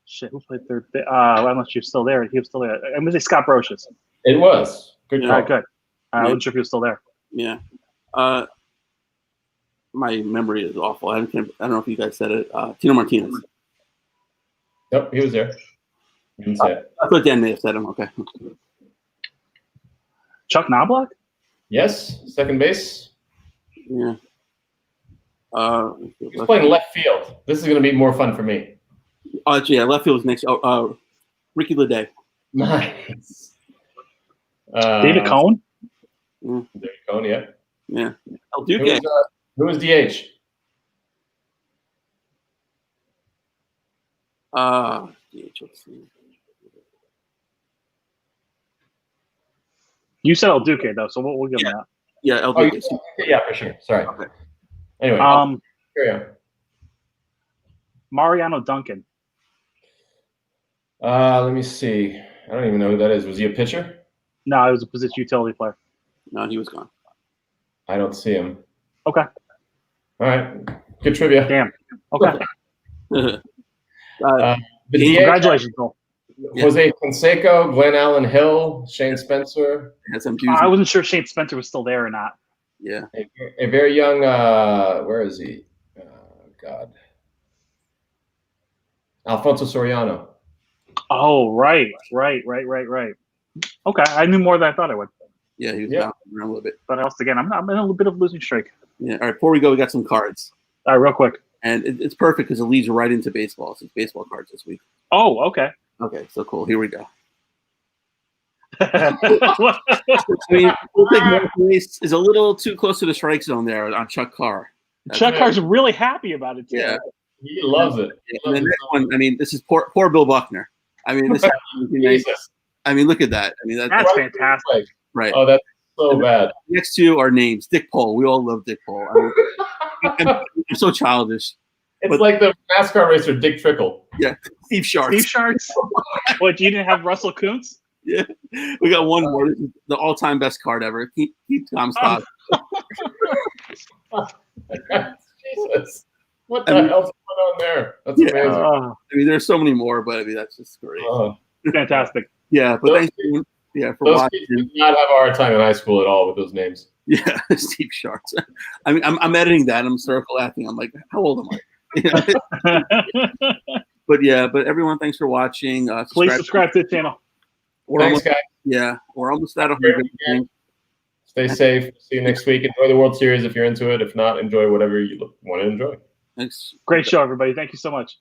shit, who played third? I don't know if you're still there. He was still there. I'm going to say Scott Brocious. It was. Good call. All right, good. I wasn't sure if he was still there. Yeah. My memory is awful. I don't know if you guys said it. Tino Martinez. Nope, he was there. You didn't say it. I thought Dan may have said him. Okay. Chuck Knobloch? Yes, second base. Yeah. He's playing left field. This is going to be more fun for me. Oh, yeah, left field was next. Ricky Leday. Nice. David Cohn? David Cohn, yeah. Yeah. El Duque. Who was DH? DH, let's see. You said El Duque though, so we'll give him that. Yeah, El Duque. Yeah, for sure. Sorry. Okay. Anyway, carry on. Mariano Duncan. Let me see. I don't even know who that is. Was he a pitcher? No, it was a position utility player. No, he was gone. I don't see him. Okay. All right. Good trivia. Damn. Okay. The Congratulations, Bill. Jose Canseco, Glenn Allen Hill, Shane Spencer. I wasn't sure Shane Spencer was still there or not. Yeah. A very young, where is he? God. Alfonso Soriano. Oh, right. Okay, I knew more than I thought I would. Yeah, he was bouncing around a little bit. But else again, I'm in a little bit of a losing streak. Yeah. All right, before we go, we got some cards. All right, real quick. And it's perfect because it leads right into baseball. So it's baseball cards this week. Oh, okay. Okay, so cool. Here we go. What? I mean, we'll take Mark Race is a little too close to the strike zone there on Chuck Carr. Chuck Carr's really happy about it too. Yeah, he loves it. And the next one, I mean, this is poor Bill Buckner. I mean, this. I mean, look at that. I mean, that's fantastic. Right. Oh, that's so bad. Next two are names. Dick Pole. We all love Dick Pole. I'm so childish. It's like the NASCAR racer Dick Trickle. Yeah, Steve Sharks. Steve Sharks. What? You didn't have Russell Kuntz? Yeah, we got one more. This is the all-time best card ever. Keep Tom Stock. Jesus, what the hell's going on there? That's amazing. I mean, there's so many more, but I mean, that's just great. Fantastic. Yeah, but thanks for watching. Did not have a hard time in high school at all with those names. Yeah, Steve Sharks. I mean, I'm editing that. I'm circle laughing. I'm like, how old am I? But everyone, thanks for watching. Please subscribe to the channel. Thanks, guys. Yeah, we're almost at 100. Stay safe. See you next week. Enjoy the World Series if you're into it. If not, enjoy whatever you want to enjoy. Thanks. Great show, everybody. Thank you so much.